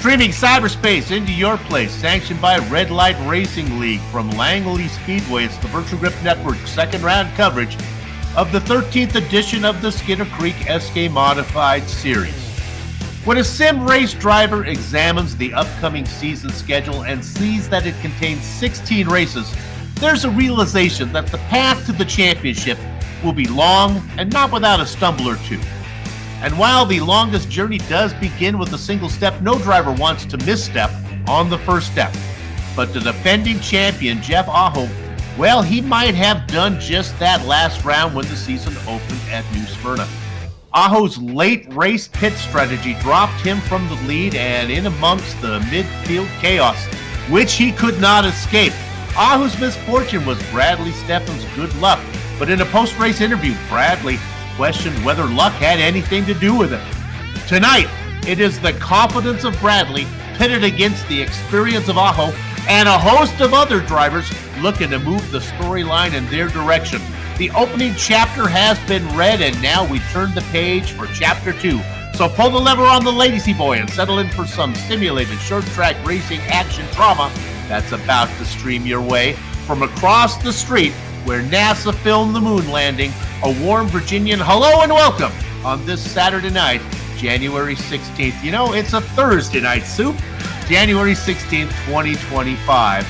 Streaming cyberspace into your place, sanctioned by Red Light Racing League from Langley Speedway. It's the Virtual Grip Network's second round coverage of the 13th edition of the Skitter Creek SK Modified Series. When a sim race driver examines the upcoming season schedule and sees that it contains 16 races, there's a realization that the path to the championship will be long and not without a stumble or two. And while the longest journey does begin with a single step, no driver wants to misstep on the first step. But the defending champion, Jeff Aho, well, he might have done just that last round when the season opened at New Smyrna. Aho's late race pit strategy dropped him from the lead and in amongst the midfield chaos, which he could not escape. Aho's misfortune was Bradley Steffen's good luck, but in a post-race interview, Bradley questioned whether luck had anything to do with it. Tonight, it is the confidence of Bradley pitted against the experience of Aho and a host of other drivers looking to move the storyline in their direction. The opening chapter has been read, and now we turn the page for chapter 2. So pull the lever on the Lazy Boy and settle in for some simulated short-track racing action drama that's about to stream your way from across the street where NASA filmed the moon landing. A warm Virginian hello and welcome on this Saturday night, January 16th. You know, it's a Thursday night, Soup. January 16th, 2025.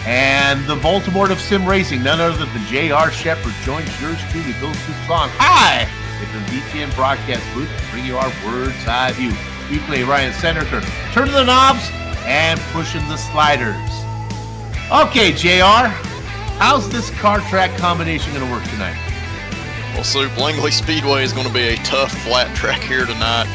And the Voldemort of sim racing, none other than J.R. Shepard, joins yours truly, Bill Soupçon. Hi! It's a VTN broadcast booth to bring you our words eye view. We play Ryan Seneker, turning the knobs and pushing the sliders. Okay, JR, how's this car track combination going to work tonight? Well, Soup, Langley Speedway is going to be a tough flat track here tonight.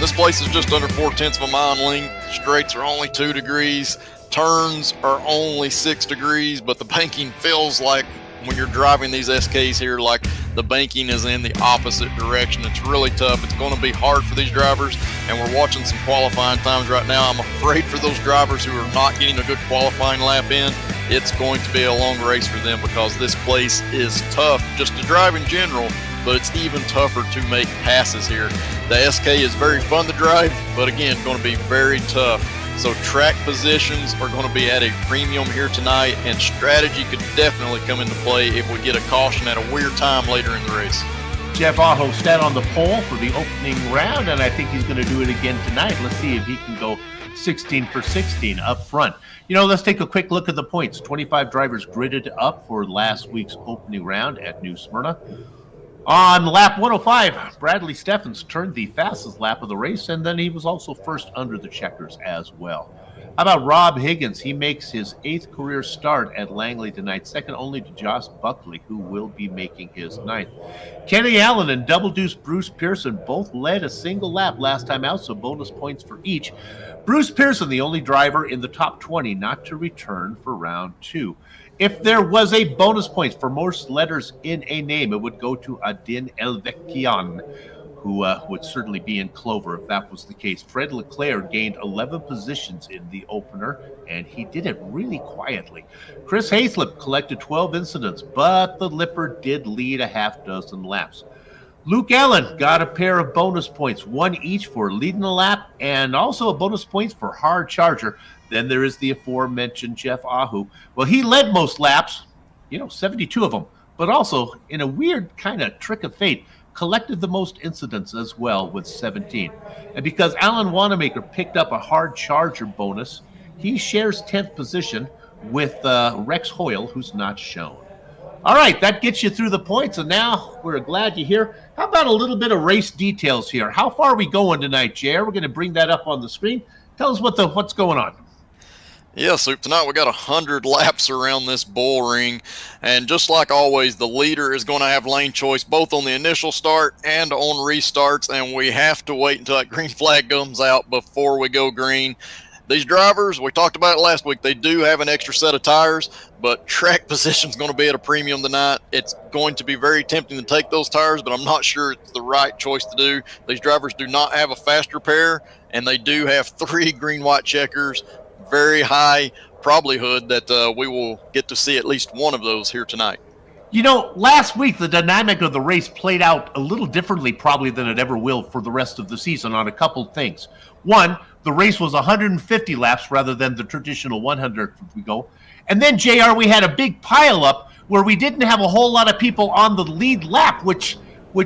This place is just under 4/10 of a mile in length. Straights are only 2 degrees. Turns are only 6 degrees, but the banking feels like when you're driving these SKs here, like the banking is in the opposite direction. It's really tough. It's going to be hard for these drivers, and we're watching some qualifying times right now. I'm afraid for those drivers who are not getting a good qualifying lap in, it's going to be a long race for them because this place is tough just to drive in general, but it's even tougher to make passes here. The SK is very fun to drive, but again, going to be very tough. So track positions are going to be at a premium here tonight, and strategy could definitely come into play if we get a caution at a weird time later in the race. Jeff Aho sat on the pole for the opening round, and I think he's going to do it again tonight. Let's see if he can go 16 for 16 up front. You know, let's take a quick look at the points. 25 drivers gridded up for last week's opening round at New Smyrna. On lap 105, Bradley Steffens turned the fastest lap of the race, and then he was also first under the checkers as well. How about Rob Higgins? He makes his 8th career start at Langley tonight, second only to Josh Buckley, who will be making his 9th. Kenny Allen and Double Deuce Bruce Pearson both led a single lap last time out, so bonus points for each. Bruce Pearson, the only driver in the top 20 not to return for round 2. If there was a bonus points for most letters in a name, it would go to Adin Elvekian, who would certainly be in clover if that was the case. Fred Leclerc gained 11 positions in the opener, and he did it really quietly. Chris Hayslip collected 12 incidents, but the Lipper did lead a half dozen laps. Luke Allen got a pair of bonus points, one each for leading a lap and also a bonus points for hard charger. Then there is the aforementioned Jeff Aho. Well, he led most laps, 72 of them, but also in a weird kind of trick of fate, collected the most incidents as well with 17. And because Alan Wanamaker picked up a hard charger bonus, he shares 10th position with Rex Hoyle, who's not shown. All right, that gets you through the points, and now we're glad you're here. How about a little bit of race details here? How far are we going tonight, Jer? We're going to bring that up on the screen. Tell us what's going on. Yeah, Soup, tonight we got 100 laps around this bull ring, and just like always, the leader is going to have lane choice both on the initial start and on restarts, and we have to wait until that green flag comes out before we go green. These drivers, we talked about it last week, they do have an extra set of tires, but track position is going to be at a premium tonight. It's going to be very tempting to take those tires, but I'm not sure it's the right choice to do. These drivers do not have a faster pair, and they do have 3 green-white checkers. Very high probability that we will get to see at least one of those here tonight. You know, last week the dynamic of the race played out a little differently probably than it ever will for the rest of the season on a couple things. One, the race was 150 laps rather than the traditional 100 we go. And then, JR, we had a big pileup where we didn't have a whole lot of people on the lead lap, which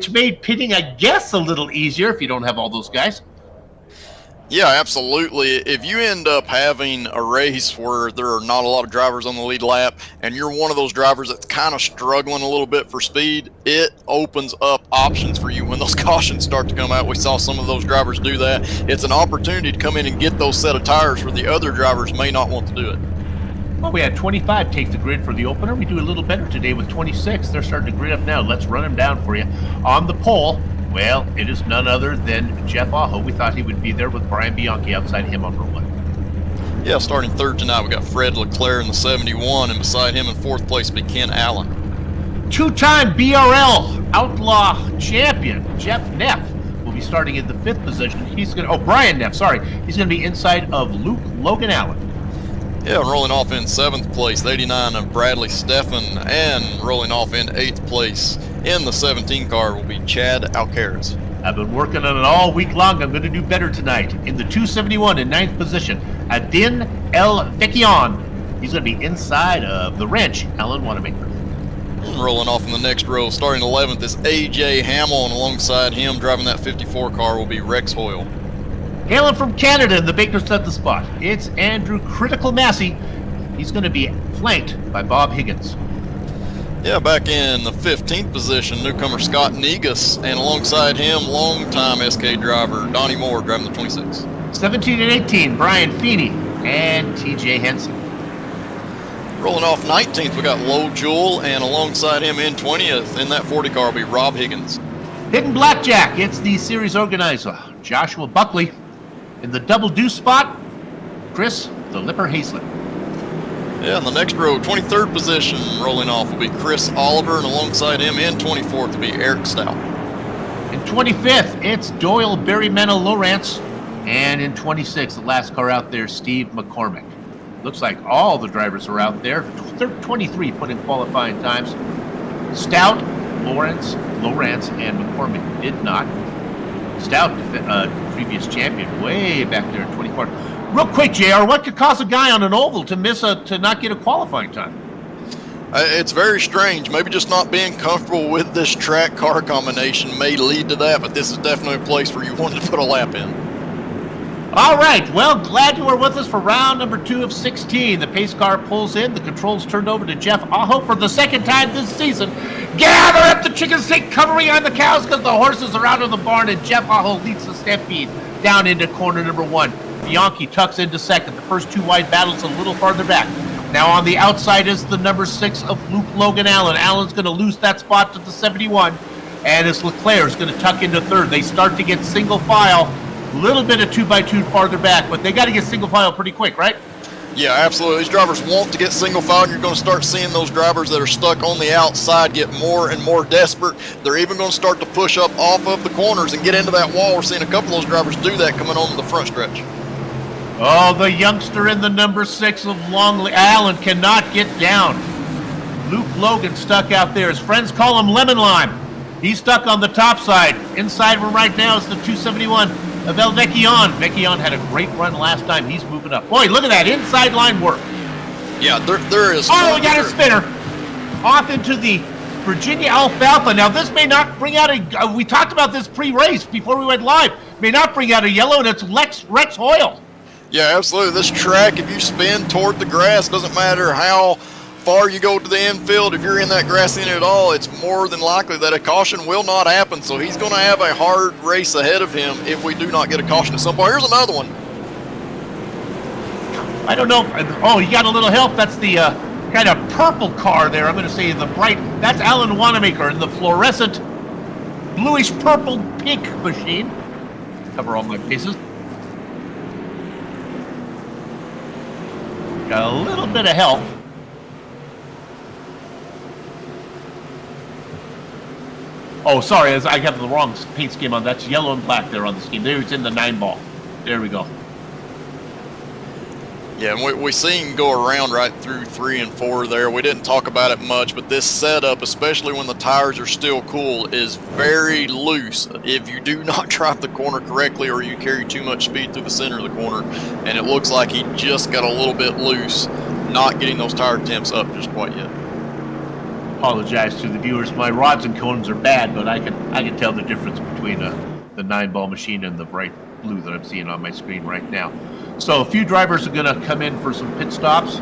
made pitting, I guess, a little easier if you don't have all those guys. Yeah, absolutely. If you end up having a race where there are not a lot of drivers on the lead lap and you're one of those drivers that's kind of struggling a little bit for speed, it opens up options for you when those cautions start to come out. We saw some of those drivers do that. It's an opportunity to come in and get those set of tires where the other drivers may not want to do it. Well, we had 25 take the grid for the opener. We do a little better today with 26. They're starting to grid up now. Let's run them down for you. On the pole, well, it is none other than Jeff Aho. We thought he would be there with Brian Bianchi outside him on row 1. Yeah, starting third tonight, we got Fred Leclerc in the 71, and beside him in fourth place will be Ken Allen. Two-time BRL Outlaw champion Jeff Neff will be starting in the 5th position. Brian Neff, sorry. He's going to be inside of Luke Logan Allen. Yeah, rolling off in 7th place, the 89 of Bradley Steffen, and rolling off in 8th place in the 17 car will be Chad Alcaraz. I've been working on it all week long. I'm going to do better tonight. In the 271 in 9th position, Adin El Vecchion. He's going to be inside of the wrench, Alan Wanamaker. Rolling off in the next row, starting 11th is A.J. Hamill, and alongside him, driving that 54 car, will be Rex Hoyle. Hailing from Canada in the Baker's at the spot, it's Andrew Critical Massey. He's going to be flanked by Bob Higgins. Yeah, back in the 15th position, newcomer Scott Negus, and alongside him, longtime SK driver Donnie Moore driving the 26. 17 and 18, Brian Feeney and TJ Henson. Rolling off 19th, we got Low Jewel, and alongside him in 20th in that 40 car will be Rob Higgins. Hidden Blackjack, it's the series organizer, Joshua Buckley. In the double deuce spot, Chris the Lipper Hazlett. Yeah, in the next row, 23rd position, rolling off will be Chris Oliver, and alongside him in 24th will be Eric Stout. In 25th, it's Doyle Berrymena Lawrence. And in 26th, the last car out there, Steve McCormick. Looks like all the drivers are out there. 23 put in qualifying times. Stout, Lawrence, and McCormick did not. Stout, previous champion, way back there in 24. Real quick, JR, what could cause a guy on an oval to not get a qualifying time? It's very strange. Maybe just not being comfortable with this track car combination may lead to that, but this is definitely a place where you wanted to put a lap in. All right, well, glad you were with us for round number 2 of 16. The pace car pulls in. The controls turned over to Jeff Aho for the second time this season. Gather up the chicken steak covering on the cows because the horses are out of the barn, and Jeff Aho leads the stampede down into corner number 1. Bianchi tucks into second. The first 2 wide battles a little farther back. Now on the outside is the number 6 of Luke Logan Allen. Allen's going to lose that spot to the 71, and as Leclerc is going to tuck into third. They start to get single file. A little bit of 2x2 farther back, but they got to get single file pretty quick, right? Yeah, absolutely. These drivers want to get single file, and you're going to start seeing those drivers that are stuck on the outside get more and more desperate. They're even going to start to push up off of the corners and get into that wall. We're seeing a couple of those drivers do that coming on the front stretch. Oh, the youngster in the number 6 of Langley, Allen, cannot get down. Luke Logan stuck out there. His friends call him Lemon Lime. He's stuck on the top side. Inside him right now is the 271 of El Vecchion. Vecchion had a great run last time. He's moving up. Boy, look at that inside line work. Yeah, there is. Oh, we got a spinner. Off into the Virginia Alfalfa. Now, this may not bring out a... we talked about this pre-race before we went live. May not bring out a yellow, and it's Rex Hoyle. Yeah, absolutely. This track, if you spin toward the grass, doesn't matter how far you go to the infield, if you're in that grass in at all, it's more than likely that a caution will not happen. So he's going to have a hard race ahead of him if we do not get a caution at some point. Here's another one. I don't know. Oh, you got a little help. That's the kind of purple car there. I'm going to say the bright. That's Alan Wanamaker in the fluorescent bluish purple pink machine. Cover all my bases. Got a little bit of help. Oh, sorry, I have the wrong paint scheme on. That's yellow and black there on the scheme. There it's in the 9 ball. There we go. Yeah, and we seen go around right through 3 and 4 there. We didn't talk about it much, but this setup, especially when the tires are still cool, is very loose if you do not drive the corner correctly or you carry too much speed through the center of the corner. And it looks like he just got a little bit loose, not getting those tire temps up just quite yet. Apologize to the viewers. My rods and cones are bad, but I can tell the difference between the 9-ball machine and the bright blue that I'm seeing on my screen right now. So a few drivers are going to come in for some pit stops.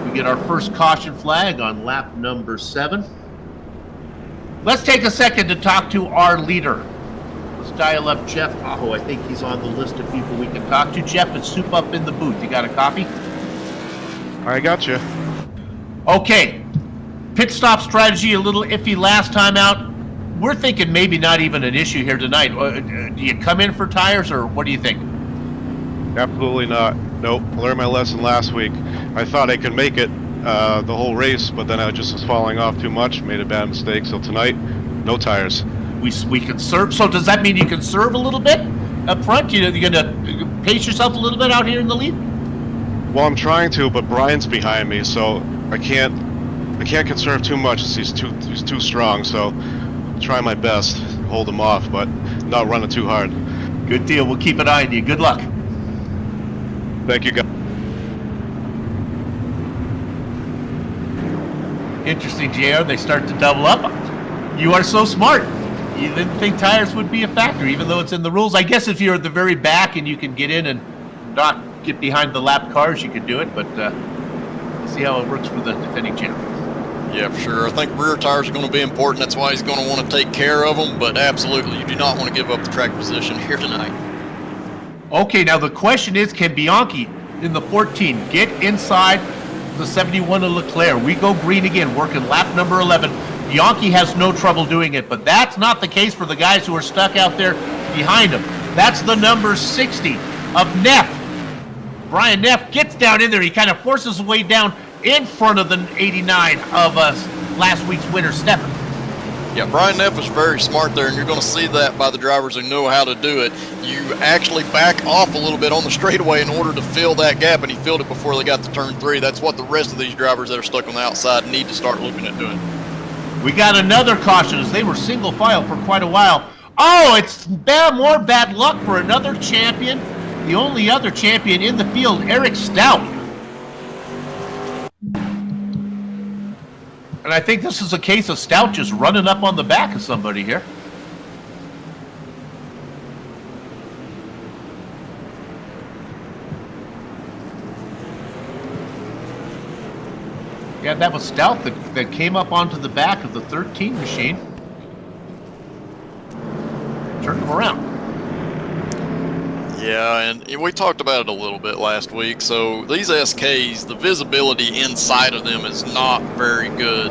We get our first caution flag on lap number 7. Let's take a second to talk to our leader. Let's dial up Jeff Aho. I think he's on the list of people we can talk to. Jeff, it's soup up in the booth. You got a copy? I got you. Okay. Pit stop strategy a little iffy last time out. We're thinking maybe not even an issue here tonight. Do you come in for tires, or what do you think? Absolutely not. Nope. I learned my lesson last week. I thought I could make it the whole race, but then I just was falling off too much, made a bad mistake. So tonight, no tires. We conserve. So does that mean you conserve a little bit up front? You're going to pace yourself a little bit out here in the lead? Well, I'm trying to, but Brian's behind me, so I can't conserve too much. He's too strong. So I'm trying my best to hold him off, but not running too hard. Good deal. We'll keep an eye on you. Good luck. Thank you, guys. Interesting, JR. They start to double up. You are so smart. You didn't think tires would be a factor, even though it's in the rules. I guess if you're at the very back and you can get in and not get behind the lap cars, you could do it. But let's see how it works for the defending champ. Yeah, for sure. I think rear tires are going to be important. That's why he's going to want to take care of them. But absolutely, you do not want to give up the track position here tonight. Okay, now the question is, can Bianchi in the 14 get inside the 71 of Leclerc? We go green again, working lap number 11. Bianchi has no trouble doing it, but that's not the case for the guys who are stuck out there behind him. That's the number 60 of Neff. Brian Neff gets down in there. He kind of forces his way down in front of the 89 of last week's winner, Stefan. Yeah, Brian Neff is very smart there, and you're going to see that by the drivers who know how to do it. You actually back off a little bit on the straightaway in order to fill that gap, and he filled it before they got to turn 3. That's what the rest of these drivers that are stuck on the outside need to start looking at doing. We got another caution as they were single file for quite a while. Oh, it's more bad luck for another champion. The only other champion in the field, Eric Stout. And I think this is a case of Stout just running up on the back of somebody here. Yeah, that was Stout that came up onto the back of the 13 machine. Turned him around. Yeah, and we talked about it a little bit last week. So these SKs, the visibility inside of them is not very good,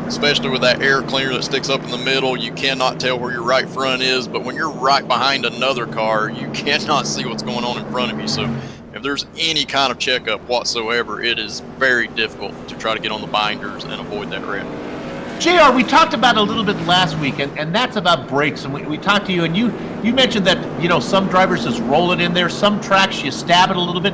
especially with that air cleaner that sticks up in the middle. You cannot tell where your right front is, but when you're right behind another car, you cannot see what's going on in front of you. So if there's any kind of checkup whatsoever, it is very difficult to try to get on the binders and avoid that wreck. JR, we talked about it a little bit last week, and that's about brakes. And we talked to you, and you mentioned that, some drivers just roll it in there. Some tracks you stab it a little bit.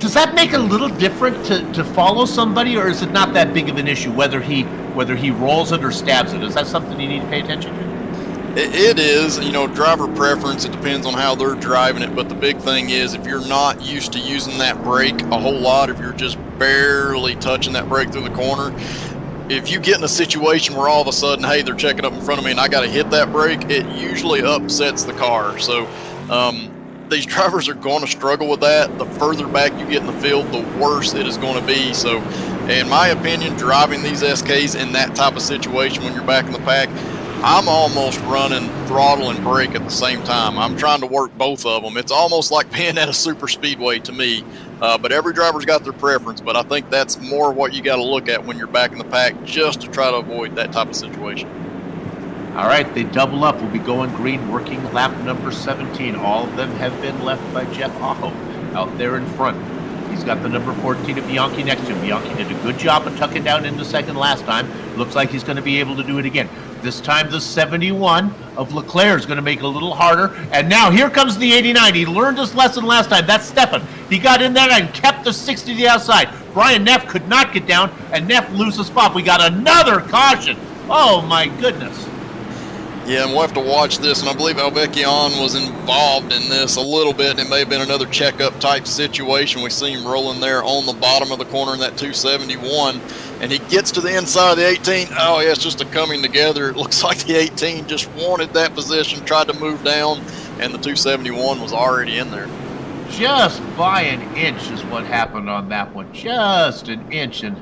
Does that make it a little different to follow somebody, or is it not that big of an issue whether he rolls it or stabs it? Is that something you need to pay attention to? It is, driver preference. It depends on how they're driving it. But the big thing is, if you're not used to using that brake a whole lot, if you're just barely touching that brake through the corner, if you get in a situation where all of a sudden, hey, they're checking up in front of me and I got to hit that brake, it usually upsets the car. So these drivers are going to struggle with that. The further back you get in the field, the worse it is going to be. So in my opinion, driving these SKs in that type of situation when you're back in the pack, I'm almost running throttle and brake at the same time. I'm trying to work both of them. It's almost like being at a super speedway to me. But every driver's got their preference, but I think that's more what you got to look at when you're back in the pack, just to try to avoid that type of situation. All right, they double up. We'll be going green, working lap number 17. All of them have been left by Jeff Aho out there in front. He's got the number 14 of Bianchi next to him. Bianchi did a good job of tucking down into second last time. Looks like he's going to be able to do it again. This time the 71 of Leclerc is going to make it a little harder. And now here comes the 89. He learned his lesson last time. That's Stefan. He got in there and kept the 60 to the outside. Brian Neff could not get down, and Neff loses a spot. We got another caution. Oh, my goodness. Yeah, and we'll have to watch this, and I believe Alvecchion was involved in this a little bit, and it may have been another checkup type situation. We see him rolling there on the bottom of the corner in that 271, and he gets to the inside of the 18. Oh, yeah, it's just a coming together. It looks like the 18 just wanted that position, tried to move down, and the 271 was already in there. Just by an inch is what happened on that one. Just an inch, and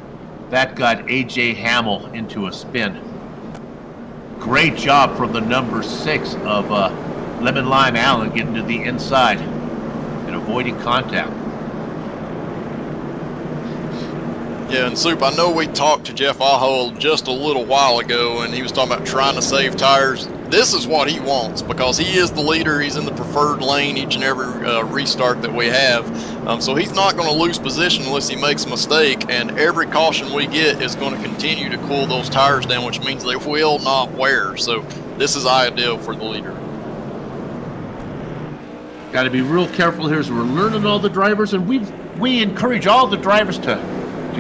that got A.J. Hamill into a spin. Great job from the number 6 of Lemon Lime Allen getting to the inside and avoiding contact. Yeah, and Soup, I know we talked to Jeff Aho just a little while ago, and he was talking about trying to save tires. This is what he wants, because he is the leader. He's in the preferred lane each and every restart that we have. So he's not going to lose position unless he makes a mistake, and every caution we get is going to continue to cool those tires down, which means they will not wear. So this is ideal for the leader. Got to be real careful here as we're learning all the drivers, and we encourage all the drivers to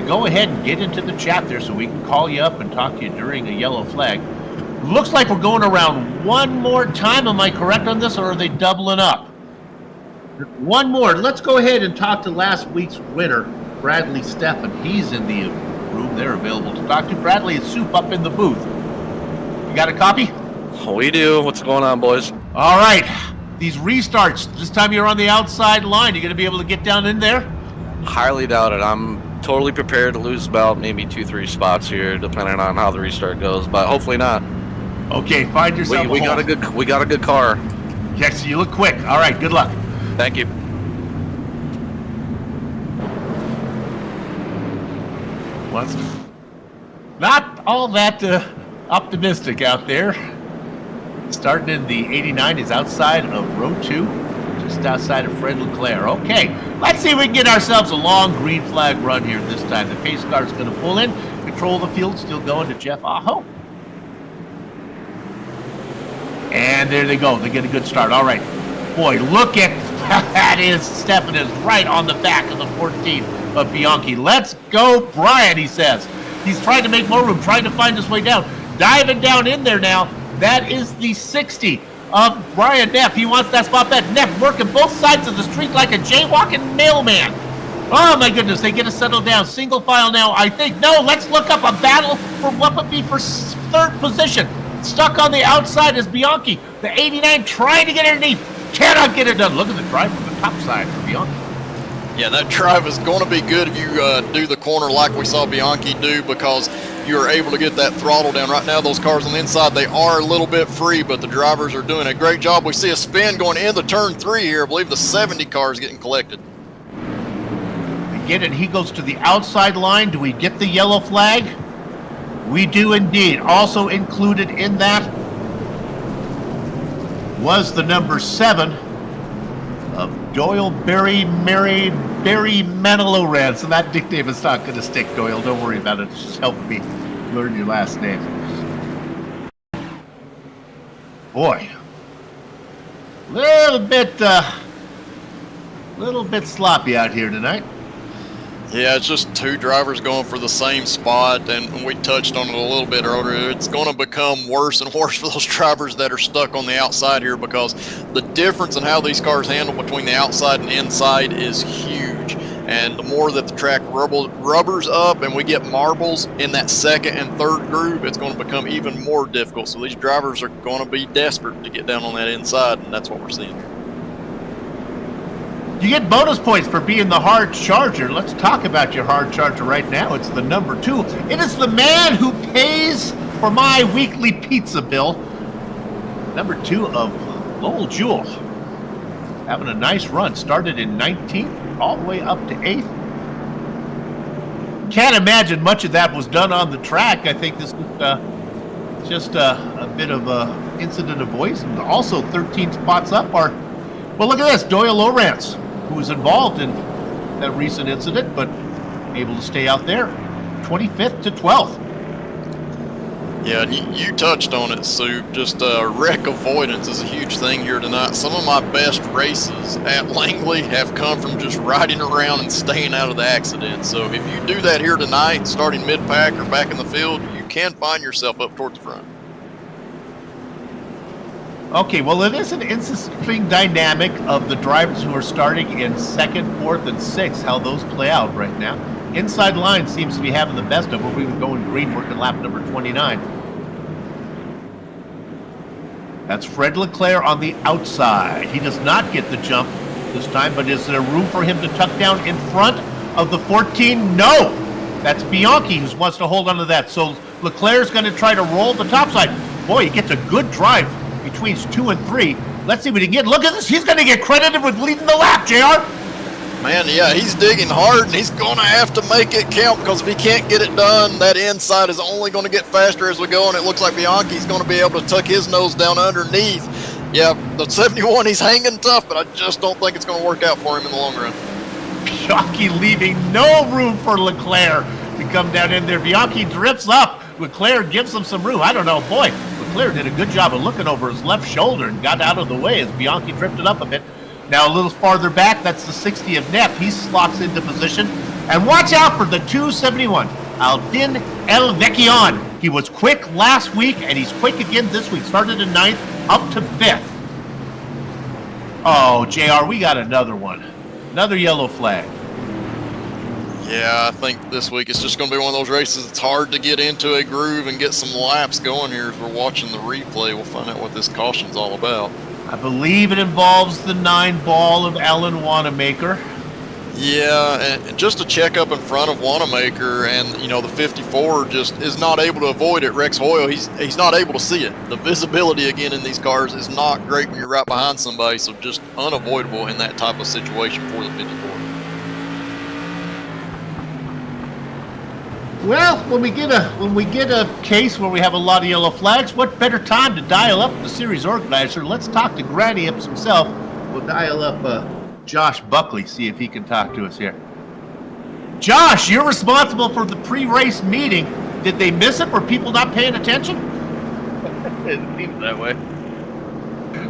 go ahead and get into the chat there so we can call you up and talk to you during a yellow flag. Looks like we're going around one more time. Am I correct on this, or are they doubling up? One more. Let's go ahead and talk to last week's winner, Bradley Steffen. He's in the room. They're available to talk to. Bradley is Soup up in the booth. You got a copy? We do. What's going on, boys? All right. These restarts, this time you're on the outside line. You going to be able to get down in there? Highly doubt it. I'm totally prepared to lose about maybe 2-3 spots here, depending on how the restart goes, but hopefully not. Okay, find yourself we got a good car. Yes, you look quick. All right, good luck. Thank you. Well, it's not all that optimistic out there. Starting in the 89 is outside of row 2, just outside of Fred Leclerc. Okay, let's see if we can get ourselves a long green flag run here this time. The pace car is going to pull in, control the field, still going to Jeff Aho. And there they go. They get a good start. All right. Boy, look at that. Is Stefan is right on the back of the 14 of Bianchi. Let's go, Brian, he says. He's trying to make more room, trying to find his way down. Diving down in there now. That is the 60 of Brian Neff. He wants that spot back. Neff working both sides of the street like a jaywalking mailman. Oh, my goodness. They get to settle down. Single file now, I think. No, let's look up a battle for what would be for third position. Stuck on the outside is Bianchi. The 89 trying to get underneath. Cannot get it done. Look at the drive from the top side for Bianchi. Yeah, that drive is going to be good if you do the corner like we saw Bianchi do, because you're able to get that throttle down. Right now, those cars on the inside, they are a little bit free, but the drivers are doing a great job. We see a spin going into turn 3 here. I believe the 70 car is getting collected. We get it. He goes to the outside line. Do we get the yellow flag? We do indeed. Also included in that was the number 7 of Doyle Barry Manilow. So that nickname is not going to stick, Doyle. Don't worry about it. It's just helping me learn your last name. Boy, little bit sloppy out here tonight. Yeah, it's just two drivers going for the same spot, and we touched on it a little bit earlier. It's going to become worse and worse for those drivers that are stuck on the outside here, because the difference in how these cars handle between the outside and inside is huge. And the more that the track rubbers up and we get marbles in that second and third groove, it's going to become even more difficult. So these drivers are going to be desperate to get down on that inside, and that's what we're seeing here. You get bonus points for being the hard charger. Let's talk about your hard charger right now. It's the number 2. It is the man who pays for my weekly pizza bill. Number 2 of Lowell Jewell. Having a nice run. Started in 19th, all the way up to 8th. Can't imagine much of that was done on the track. I think this is just a bit of a incident avoidance. And also 13 spots up are, well, look at this, Doyle Lowrance, who was involved in that recent incident, but able to stay out there. 25th to 12th. Yeah, and you touched on it, Sue. Just wreck avoidance is a huge thing here tonight. Some of my best races at Langley have come from just riding around and staying out of the accident. So if you do that here tonight, starting mid-pack or back in the field, you can find yourself up towards the front. Okay, well, it is an interesting dynamic of the drivers who are starting in 2nd, 4th, and 6th, how those play out right now. Inside line seems to be having the best of it. We would go in green, working lap number 29. That's Fred Leclerc on the outside. He does not get the jump this time, but is there room for him to tuck down in front of the 14? No! That's Bianchi who wants to hold on to that. So Leclerc's going to try to roll the top side. Boy, he gets a good drive between 2 and 3. Let's see what he can get. Look at this. He's going to get credited with leading the lap, JR. Man, yeah, he's digging hard, and he's going to have to make it count, because if he can't get it done, that inside is only going to get faster as we go, and it looks like Bianchi's going to be able to tuck his nose down underneath. Yeah, the 71, he's hanging tough, but I just don't think it's going to work out for him in the long run. Bianchi leaving no room for Leclerc to come down in there. Bianchi drifts up. Leclerc gives him some room. I don't know. Boy, Leclerc did a good job of looking over his left shoulder and got out of the way as Bianchi drifted up a bit. Now a little farther back, that's the 60 of Neff. He slots into position. And watch out for the 271, Aldin El Vecchion. He was quick last week, and he's quick again this week. Started in 9th, up to 5th. Oh, JR, we got another one. Another yellow flag. Yeah, I think this week it's just going to be one of those races. It's hard to get into a groove and get some laps going here as we're watching the replay. We'll find out what this caution's all about. I believe it involves the 9 ball of Alan Wanamaker. Yeah, and just a check up in front of Wanamaker, and you know the 54 just is not able to avoid it. Rex Hoyle, he's not able to see it. The visibility again in these cars is not great when you're right behind somebody, so just unavoidable in that type of situation for the 54. Well, when we get a case where we have a lot of yellow flags, what better time to dial up the series organizer? Let's talk to Granny Ips himself. We'll dial up Josh Buckley, see if he can talk to us here. Josh, you're responsible for the pre-race meeting. Did they miss it? Were people not paying attention? It seems that way.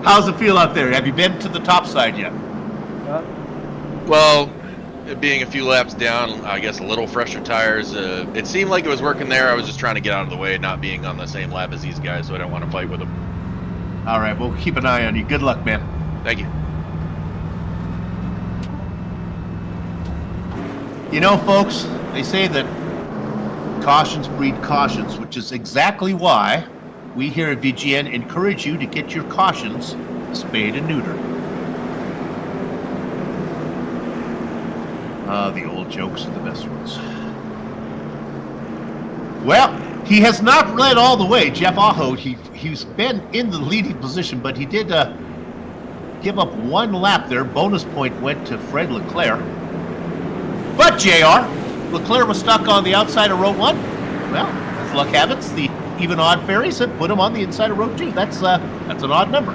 How's it feel out there? Have you been to the top side yet? Well, it being a few laps down, I guess a little fresher tires. It seemed like it was working there. I was just trying to get out of the way, not being on the same lap as these guys, so I don't want to fight with them. All right, we'll keep an eye on you. Good luck, man. Thank you. You know, folks, they say that cautions breed cautions, which is exactly why we here at VGN encourage you to get your cautions spayed and neutered. The old jokes are the best ones. Well, he has not led all the way. Jeff Aho, he's been in the leading position, but he did give up 1 lap there. Bonus point went to Fred Leclerc. But JR, Leclerc was stuck on the outside of row 1. Well, as luck have it, the even odd fairies have put him on the inside of row 2. That's an odd number.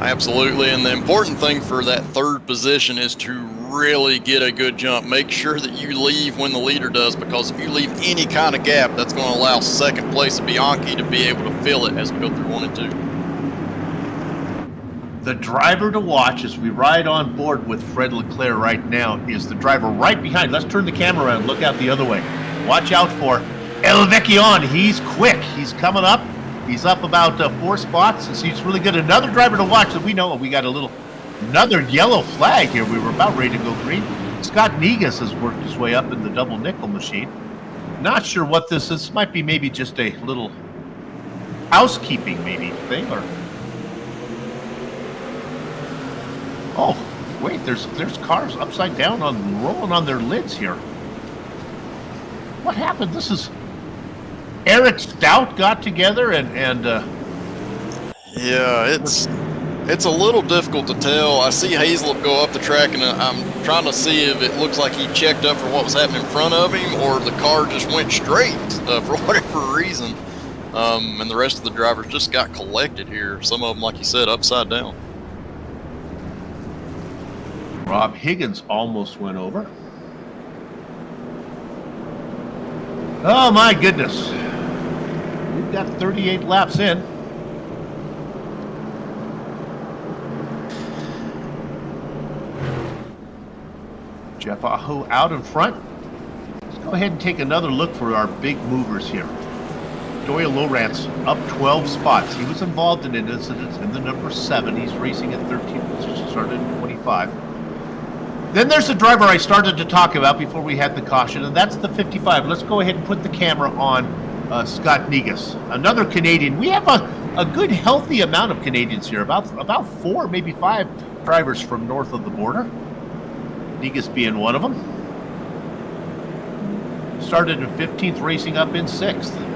Absolutely, and the important thing for that 3rd position is to really get a good jump. Make sure that you leave when the leader does, because if you leave any kind of gap, that's going to allow 2nd place of Bianchi to be able to fill it as we go through 1 and 2. The driver to watch as we ride on board with Fred Leclerc right now is the driver right behind. Let's turn the camera around and look out the other way. Watch out for El Vecchion. He's quick. He's coming up. He's up about 4 spots. So he's really good. Another driver to watch that we know. We got another yellow flag here. We were about ready to go green. Scott Negus has worked his way up in the double nickel machine. Not sure what this is. Might be maybe just a little housekeeping maybe thing, or oh, wait, there's cars upside down rolling on their lids here. What happened? This is Eric Stout got together and yeah, it's a little difficult to tell. I see Hazel go up the track, and I'm trying to see if it looks like he checked up for what was happening in front of him, or the car just went straight for whatever reason. And the rest of the drivers just got collected here. Some of them, like you said, upside down. Rob Higgins almost went over. Oh my goodness. We've got 38 laps in. Jeff Aho out in front. Let's go ahead and take another look for our big movers here. Doyle Lowrance up 12 spots. He was involved in an incident in the number 7. He's racing at 13 position, started at 25. Then there's the driver I started to talk about before we had the caution, and that's the 55. Let's go ahead and put the camera on Scott Negus, another Canadian. We have a good, healthy amount of Canadians here, about 4, maybe 5 drivers from north of the border. Negus being one of them. Started in 15th, racing up in 6th.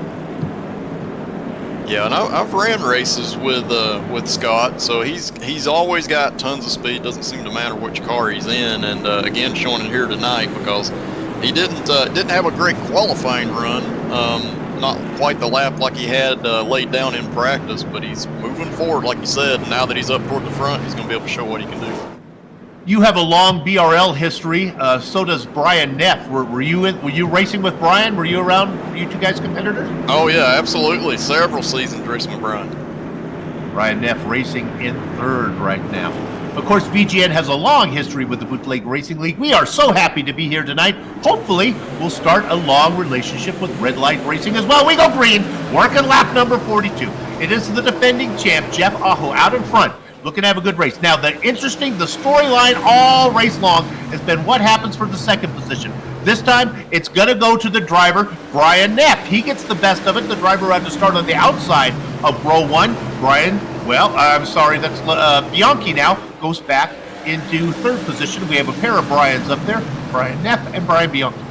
Yeah, and I've ran races with Scott, so he's always got tons of speed. Doesn't seem to matter which car he's in, and again showing it here tonight because he didn't have a great qualifying run. Not quite the lap like he had laid down in practice, but he's moving forward, like you said. And now that he's up toward the front, he's going to be able to show what he can do. You have a long BRL history. So does Brian Neff. Were you racing with Brian? Were you around? Were you two guys competitors? Oh yeah, absolutely. Several seasons racing with Brian. Brian Neff racing in 3rd right now. Of course, VGN has a long history with the Bootleg Racing League. We are so happy to be here tonight. Hopefully, we'll start a long relationship with Red Light Racing as well. We go green, working lap number 42. It is the defending champ, Jeff Aho, out in front. Looking to have a good race. Now, the storyline all race long has been what happens for the 2nd position. This time, it's going to go to the driver, Brian Neff. He gets the best of it. The driver had to start on the outside of row 1. Brian, well, I'm sorry, that's Bianchi now, goes back into 3rd position. We have a pair of Brians up there, Brian Neff and Brian Bianchi.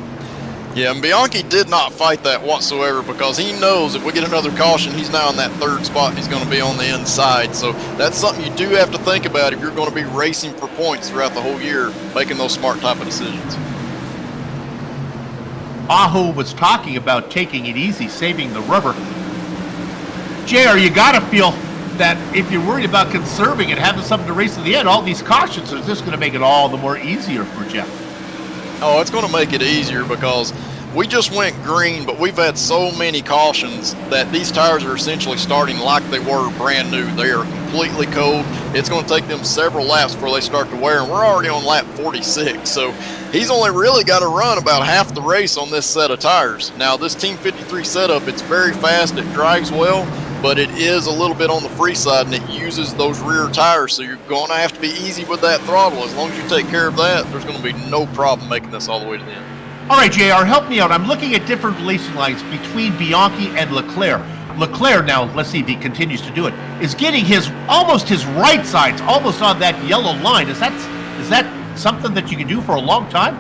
Yeah, and Bianchi did not fight that whatsoever because he knows if we get another caution, he's now in that 3rd spot and he's going to be on the inside. So that's something you do have to think about if you're going to be racing for points throughout the whole year, making those smart type of decisions. Aho was talking about taking it easy, saving the rubber. JR, you got to feel that if you're worried about conserving and having something to race to the end, all these cautions are just going to make it all the more easier for Jeff. Oh, it's going to make it easier because we just went green, but we've had so many cautions that these tires are essentially starting like they were brand new. They are completely cold. It's going to take them several laps before they start to wear, and we're already on lap 46. So he's only really got to run about half the race on this set of tires. Now, this Team 53 setup, it's very fast. It drives well, but it is a little bit on the free side, and it uses those rear tires, so you're going to have to be easy with that throttle. As long as you take care of that, there's going to be no problem making this all the way to the end. All right, JR, help me out. I'm looking at different racing lines between Bianchi and Leclerc. Leclerc now, let's see if he continues to do it, is getting almost his right sides almost on that yellow line. Is that something that you can do for a long time?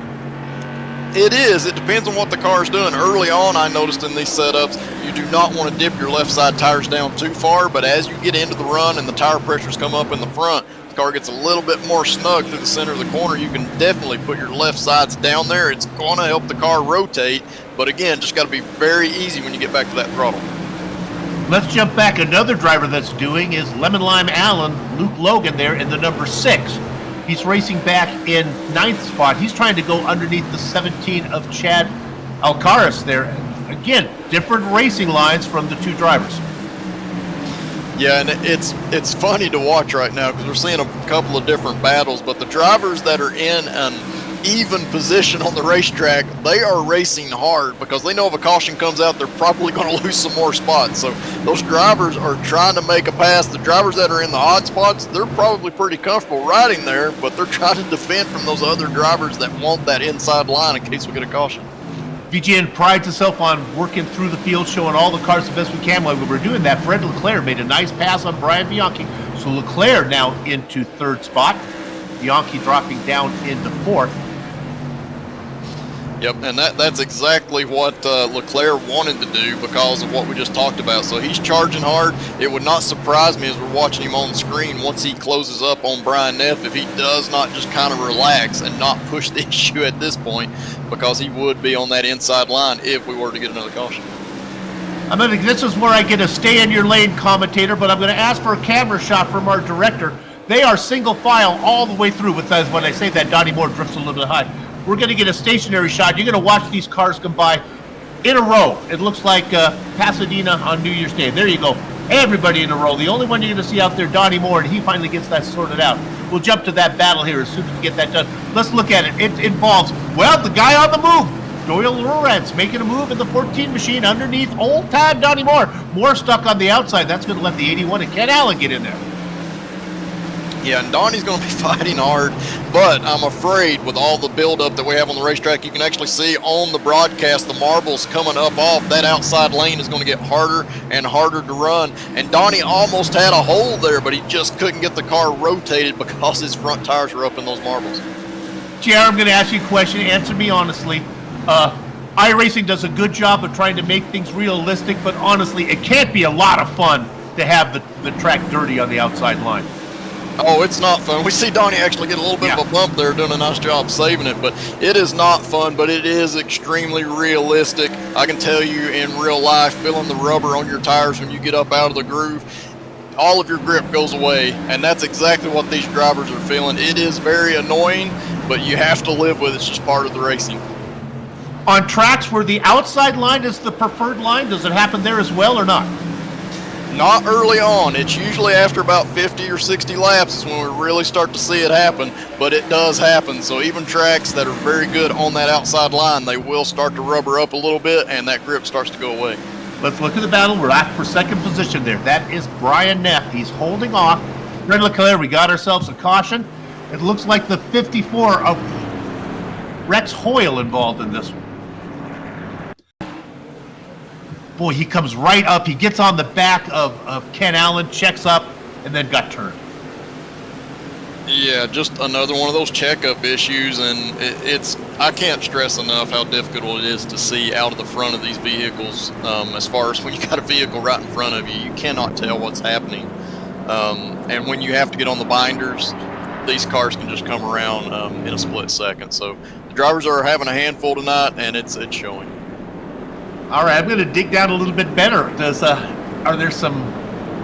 It is. It depends on what the car is doing. Early on, I noticed in these setups, you do not want to dip your left side tires down too far, but as you get into the run and the tire pressures come up in the front, the car gets a little bit more snug through the center of the corner, you can definitely put your left sides down there. It's going to help the car rotate, but again, just got to be very easy when you get back to that throttle. Let's jump back. Another driver that's doing is Lemon Lime Allen, Luke Logan there in the number 6. He's racing back in 9th spot. He's trying to go underneath the 17 of Chad Alcaraz there. And again, different racing lines from the two drivers. Yeah, and it's funny to watch right now because we're seeing a couple of different battles, but the drivers that are in an even position on the racetrack, they are racing hard because they know if a caution comes out, they're probably going to lose some more spots. So those drivers are trying to make a pass. The drivers that are in the odd spots, they're probably pretty comfortable riding there, but they're trying to defend from those other drivers that want that inside line in case we get a caution. VGN prides itself on working through the field, showing all the cars the best we can while we were doing that. Fred Leclerc made a nice pass on Brian Bianchi. So Leclerc now into 3rd spot. Bianchi dropping down into 4th. Yep, and that's exactly what Leclerc wanted to do because of what we just talked about. So he's charging hard. It would not surprise me as we're watching him on the screen once he closes up on Brian Neff if he does not just kind of relax and not push the issue at this point, because he would be on that inside line if we were to get another caution. This is where I get a stay in your lane commentator, but I'm going to ask for a camera shot from our director. They are single file all the way through. With when I say that, Donnie Moore drifts a little bit high. We're going to get a stationary shot. You're going to watch these cars come by in a row. It looks like Pasadena on New Year's Day. There you go. Everybody in a row. The only one you're going to see out there, Donnie Moore, and he finally gets that sorted out. We'll jump to that battle here as soon as we get that done. Let's look at it. It involves, well, the guy on the move. Doyle Lawrence making a move in the 14 machine underneath old-time Donnie Moore. Moore stuck on the outside. That's going to let the 81 and Ken Allen get in there. Yeah, and Donnie's going to be fighting hard, but I'm afraid with all the buildup that we have on the racetrack, you can actually see on the broadcast the marbles coming up off. That outside lane is going to get harder and harder to run, and Donnie almost had a hole there, but he just couldn't get the car rotated because his front tires were up in those marbles. JR, I'm going to ask you a question. Answer me honestly. iRacing does a good job of trying to make things realistic, but honestly, it can't be a lot of fun to have the track dirty on the outside line. Oh, it's not fun. We see Donnie actually get a little bit of a bump there, doing a nice job saving it, but it is not fun, but it is extremely realistic. I can tell you in real life, feeling the rubber on your tires when you get up out of the groove, all of your grip goes away, and that's exactly what these drivers are feeling. It is very annoying, but you have to live with it. It's just part of the racing. On tracks where the outside line is the preferred line, does it happen there as well or not? Not early on. It's usually after about 50 or 60 laps is when we really start to see it happen, but it does happen. So even tracks that are very good on that outside line, they will start to rubber up a little bit, and that grip starts to go away. Let's look at the battle. We're at for second position there. That is Brian Neff. He's holding off. Red Leclerc, we got ourselves a caution. It looks like the 54 of Rex Hoyle involved in this one. Boy, he comes right up. He gets on the back of Ken Allen, checks up, and then got turned. Yeah, just another one of those checkup issues, and I can't stress enough how difficult it is to see out of the front of these vehicles. As far as when you got a vehicle right in front of you, you cannot tell what's happening. And when you have to get on the binders, these cars can just come around in a split second. So the drivers are having a handful tonight, and it's showing. All right, I'm going to dig down a little bit better. Are there some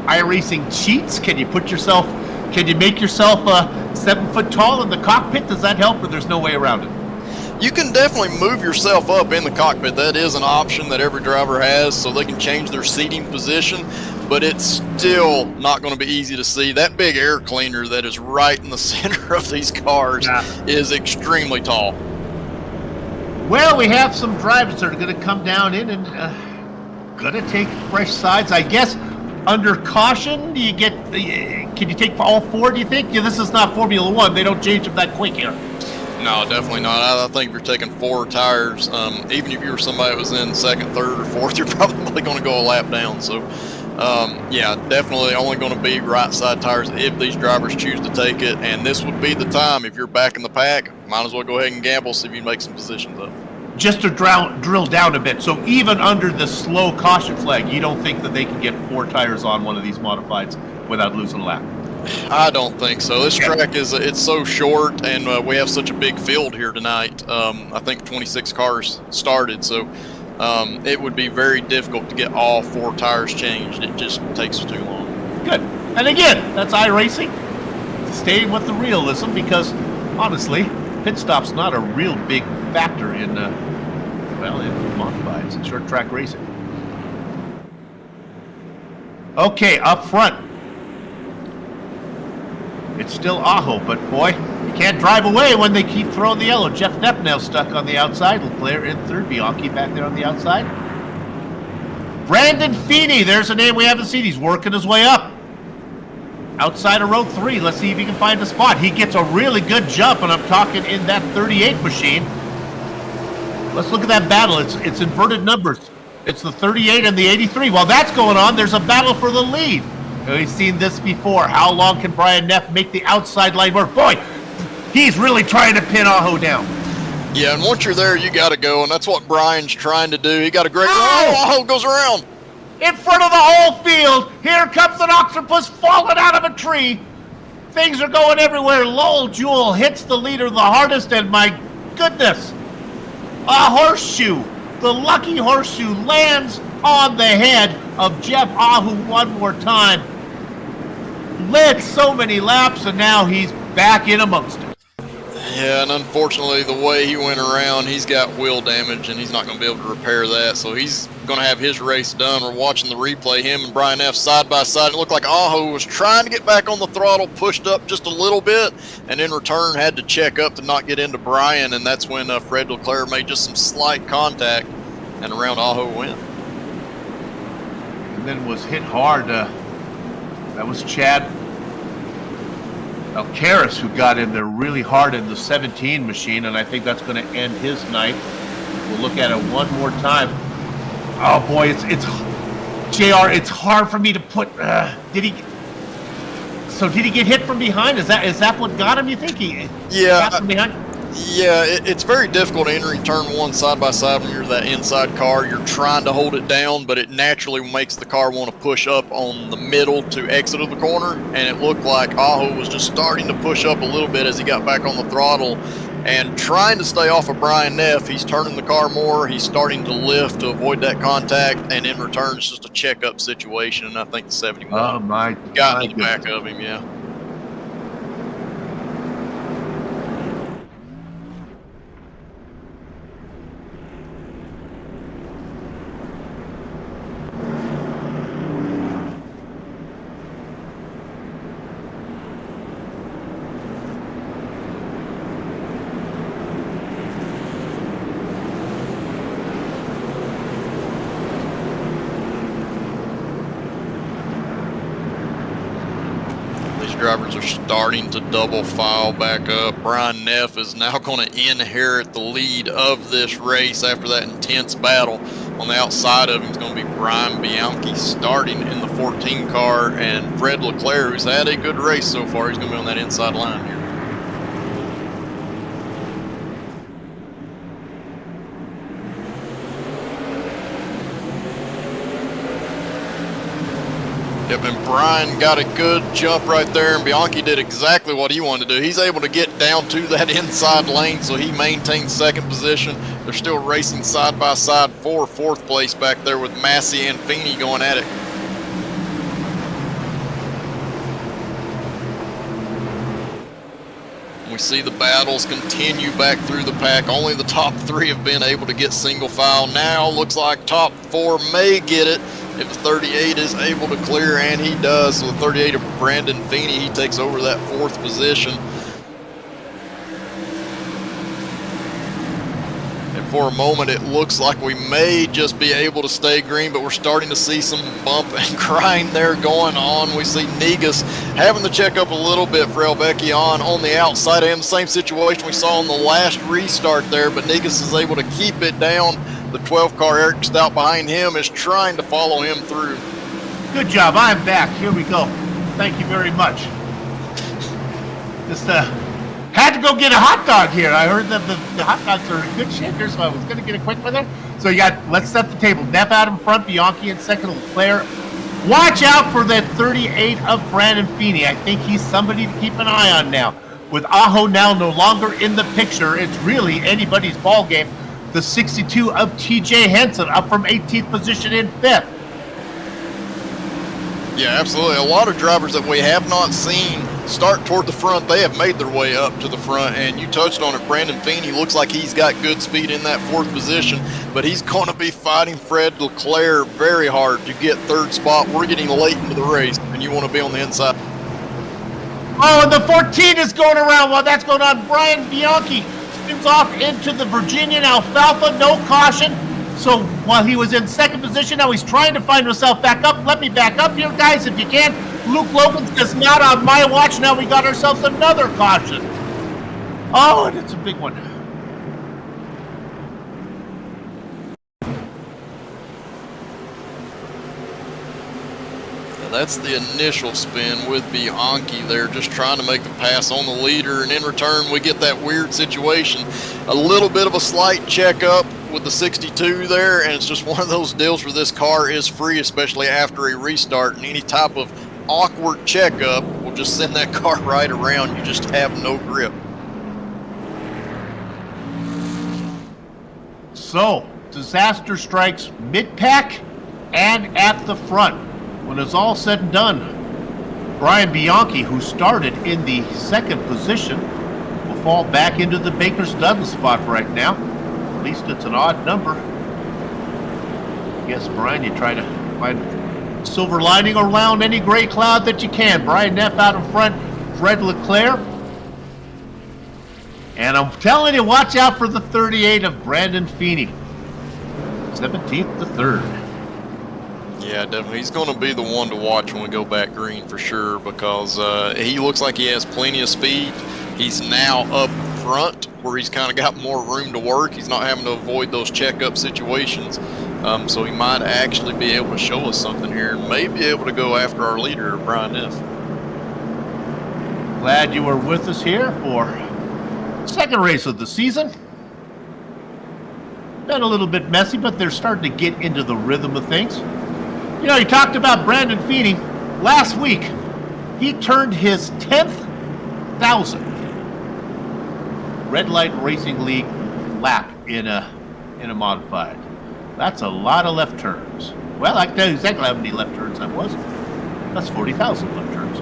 iRacing cheats? Can you make yourself 7 foot tall in the cockpit? Does that help, or there's no way around it? You can definitely move yourself up in the cockpit. That is an option that every driver has, so they can change their seating position, but it's still not going to be easy to see. That big air cleaner that is right in the center of these cars is extremely tall. Well, we have some drivers that are going to come down in and going to take fresh sides. I guess under caution, can you take all four, do you think? Yeah, this is not Formula One. They don't change them that quick here. No, definitely not. I think if you're taking 4 tires, even if you were somebody that was in second, third, or fourth, you're probably going to go a lap down. So, yeah, definitely only going to be right side tires if these drivers choose to take it. And this would be the time, if you're back in the pack, might as well go ahead and gamble, see if you can make some positions up. Just to drill down a bit, so even under the slow caution flag, you don't think that they can get 4 tires on one of these modifieds without losing a lap? I don't think so. This track it's so short, and we have such a big field here tonight. I think 26 cars started, so it would be very difficult to get all 4 tires changed. It just takes too long. Good. And again, that's iRacing. Staying with the realism, because honestly, pit stop's not a real big factor in modifieds and short track racing. Okay, up front. It's still Aho, but boy, you can't drive away when they keep throwing the yellow. Jeff Knapp now stuck on the outside. Leclerc in third. Bianchi back there on the outside. Brandon Feeney, there's a name we haven't seen. He's working his way up. Outside of row 3. Let's see if he can find a spot. He gets a really good jump, and I'm talking in that 38 machine. Let's look at that battle. It's inverted numbers. It's the 38 and the 83. While that's going on, there's a battle for the lead. We've seen this before. How long can Brian Neff make the outside line work? Boy, he's really trying to pin Aho down. Yeah, and once you're there, you got to go, and that's what Brian's trying to do. He got a great run. Aho goes around. In front of the whole field, here comes an octopus falling out of a tree. Things are going everywhere. Lowell Jewell hits the leader the hardest, and my goodness, a horseshoe. The lucky horseshoe lands on the head of Jeff Aho one more time. led so many laps, and now he's back in amongst it. Yeah, and unfortunately, the way he went around, he's got wheel damage, and he's not going to be able to repair that. So he's going to have his race done. We're watching the replay, him and Brian F. side by side. It looked like Aho was trying to get back on the throttle, pushed up just a little bit, and in return had to check up to not get into Brian, and that's when Fred Leclerc made just some slight contact, and around Aho went. And then was hit hard. That was Chad Alcaraz who got in there really hard in the 17 machine, and I think that's going to end his night. We'll look at it one more time. Oh boy, it's JR. It's hard for me to put. Did he get hit from behind? Is that what got him? You think got from behind? Yeah, it's very difficult entering turn one side by side when you're that inside car. You're trying to hold it down, but it naturally makes the car want to push up on the middle to exit of the corner. And it looked like Aho was just starting to push up a little bit as he got back on the throttle and trying to stay off of Brian Neff. He's turning the car more. He's starting to lift to avoid that contact, and in return, it's just a checkup situation. And I think the 71 got in the back of him. Yeah. Drivers are starting to double file back up. Brian Neff is now going to inherit the lead of this race after that intense battle. On the outside of him is going to be Brian Bianchi starting in the 14 car, and Fred Leclerc, who's had a good race so far, he's going to be on that inside line here. Yep, and Brian got a good jump right there, and Bianchi did exactly what he wanted to do. He's able to get down to that inside lane, so he maintains second position. They're still racing side by side for fourth place back there with Massey and Feeney going at it. We see the battles continue back through the pack. Only the top three have been able to get single file. Now looks like top four may get it if the 38 is able to clear, and he does. So the 38 of Brandon Feeney, he takes over that fourth position. And for a moment, it looks like we may just be able to stay green, but we're starting to see some bump and grind there going on. We see Negus having to check up a little bit for Elvecchion on the outside of him. Same situation we saw on the last restart there, but Negus is able to keep it down. The 12 car Eric Stout behind him is trying to follow him through. Good job. I'm back. Here we go. Thank you very much. Just had to go get a hot dog here. I heard that the hot dogs are in good shape here, so I was going to get a quick one there. So you got, let's set the table. Neff out in front, Bianchi in second, Leclerc. Watch out for that 38 of Brandon Feeney. I think he's somebody to keep an eye on now. With Aho now no longer in the picture, it's really anybody's ball game. The 62 of TJ Henson up from 18th position in 5th. Yeah, absolutely. A lot of drivers that we have not seen start toward the front, they have made their way up to the front, and you touched on it. Brandon Feeney looks like he's got good speed in that fourth position, but he's going to be fighting Fred Leclerc very hard to get third spot. We're getting late into the race, and you want to be on the inside. Oh, and the 14 is going around while that's going on. Brian Bianchi spins off into the Virginian Alfalfa, no caution. So while he was in second position, now he's trying to find himself back up. Let me back up here, guys, if you can. Luke Logan says, not on my watch. Now we got ourselves another caution. Oh, and it's a big one. That's the initial spin with Bianchi there, just trying to make the pass on the leader, and in return we get that weird situation. A little bit of a slight checkup with the 62 there, and it's just one of those deals where this car is free, especially after a restart, and any type of awkward checkup will just send that car right around. You just have no grip. So, disaster strikes mid-pack and at the front. When it's all said and done, Brian Bianchi, who started in the second position, will fall back into the baker's dozen spot right now. At least it's an odd number. I guess, Brian, you try to find silver lining around any gray cloud that you can. Brian Neff out in front, Fred Leclerc. And I'm telling you, watch out for the 38 of Brandon Feeney. 17th to 3rd. Yeah, definitely. He's going to be the one to watch when we go back green for sure, because he looks like he has plenty of speed. He's now up front where he's kind of got more room to work. He's not having to avoid those checkup situations. So he might actually be able to show us something here and may be able to go after our leader, Brian Neff. Glad you were with us here for second race of the season. Been a little bit messy, but they're starting to get into the rhythm of things. You know, you talked about Brandon Feeney. Last week, he turned his 10th 1,000th Red Light Racing League lap in a modified. That's a lot of left turns. Well, I can tell you exactly how many left turns that was. That's 40,000 left turns.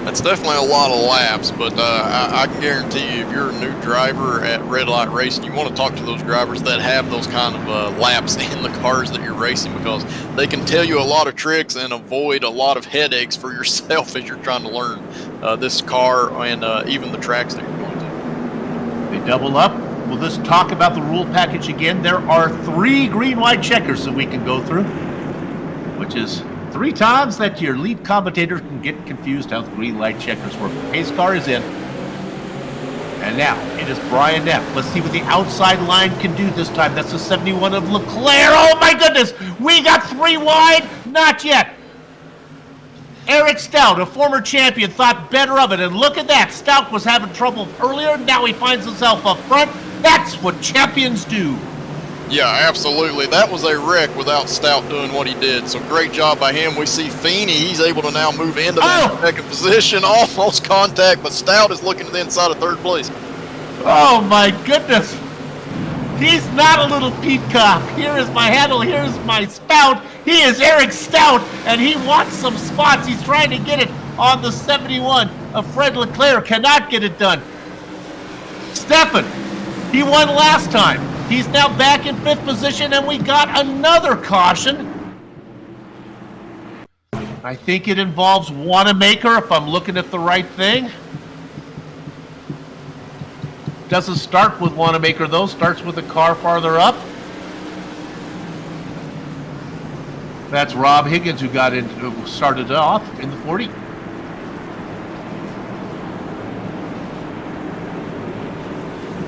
That's definitely a lot of laps, but I can guarantee you, if you're a new driver at Red Light Racing, you want to talk to those drivers that have those kind of laps in the cars that you're racing, because they can tell you a lot of tricks and avoid a lot of headaches for yourself as you're trying to learn this car and even the tracks that you're going to. They double up. We'll just talk about the rule package again. There are 3 green-white checkers that we can go through, which is 3 times that your lead commentator can get confused how the green light checkers work. The pace car is in. And now it is Brian Neff. Let's see what the outside line can do this time. That's the 71 of Leclerc. Oh my goodness! We got 3 wide? Not yet. Eric Stout, a former champion, thought better of it. And look at that. Stout was having trouble earlier. Now he finds himself up front. That's what champions do. Yeah, absolutely. That was a wreck without Stout doing what he did. So great job by him. We see Feeney. He's able to now move into that second position. Almost contact, but Stout is looking to the inside of 3rd place. Oh my goodness. He's not a little peacock. Here is my handle. Here's my spout. He is Eric Stout, and he wants some spots. He's trying to get it on the 71 of Fred Leclerc. Cannot get it done. Stefan, he won last time. He's now back in 5th position, and we got another caution. I think it involves Wanamaker, if I'm looking at the right thing. Doesn't start with Wanamaker, though. Starts with a car farther up. That's Rob Higgins, who started off in the 40.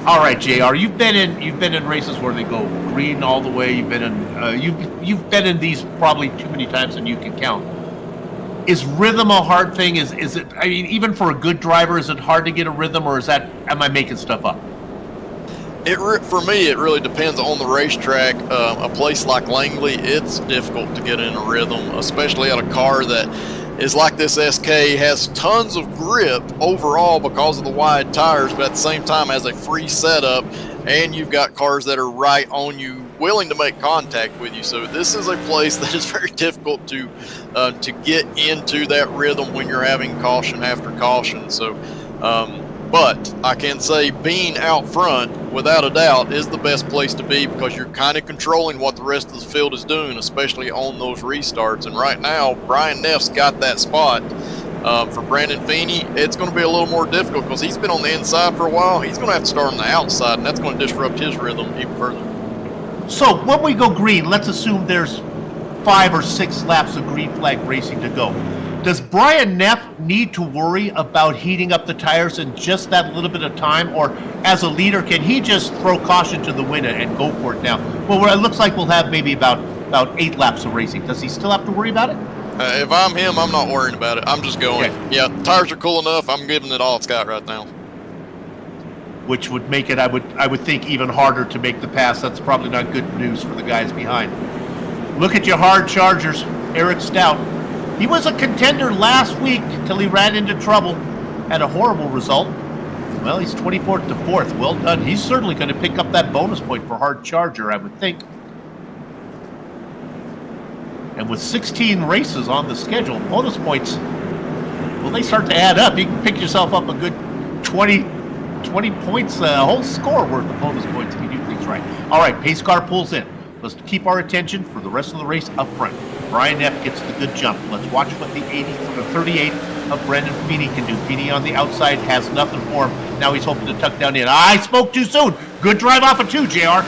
All right, JR, you've been in races where they go green all the way. You've been in these probably too many times than you can count. Is rhythm a hard thing? Is it? I mean, even for a good driver, is it hard to get a rhythm, or am I making stuff up? For me, it really depends on the racetrack. A place like Langley, it's difficult to get in a rhythm, especially on a car that is like this SK, has tons of grip overall because of the wide tires, but at the same time has a free setup, and you've got cars that are right on you, willing to make contact with you. So this is a place that is very difficult to get into that rhythm when you're having caution after caution. So, but I can say being out front, without a doubt, is the best place to be, because you're kind of controlling what the rest of the field is doing, especially on those restarts. And right now, Brian Neff's got that spot. For Brandon Feeney, it's going to be a little more difficult because he's been on the inside for a while. He's going to have to start on the outside, and that's going to disrupt his rhythm even further. So when we go green, let's assume there's 5 or 6 laps of green flag racing to go. Does Brian Neff need to worry about heating up the tires in just that little bit of time? Or as a leader, can he just throw caution to the wind and go for it now? Well, it looks like we'll have maybe about 8 laps of racing. Does he still have to worry about it? If I'm him, I'm not worrying about it. I'm just going. Okay. Yeah, the tires are cool enough. I'm giving it all it's got right now. Which would make it, I would think, even harder to make the pass. That's probably not good news for the guys behind. Look at your hard chargers. Eric Stout. He was a contender last week till he ran into trouble. Had a horrible result. Well, he's 24th to 4th. Well done. He's certainly going to pick up that bonus point for hard charger, I would think. And with 16 races on the schedule, bonus points well, they start to add up. You can pick yourself up a good 20 points, a whole score worth of bonus points if you do things right. All right, pace car pulls in. Let's keep our attention for the rest of the race up front. Brian F. gets the good jump. Let's watch what the 38 of Brendan Feeney can do. Feeney on the outside has nothing for him. Now he's hoping to tuck down in. I spoke too soon. Good drive off of 2, JR.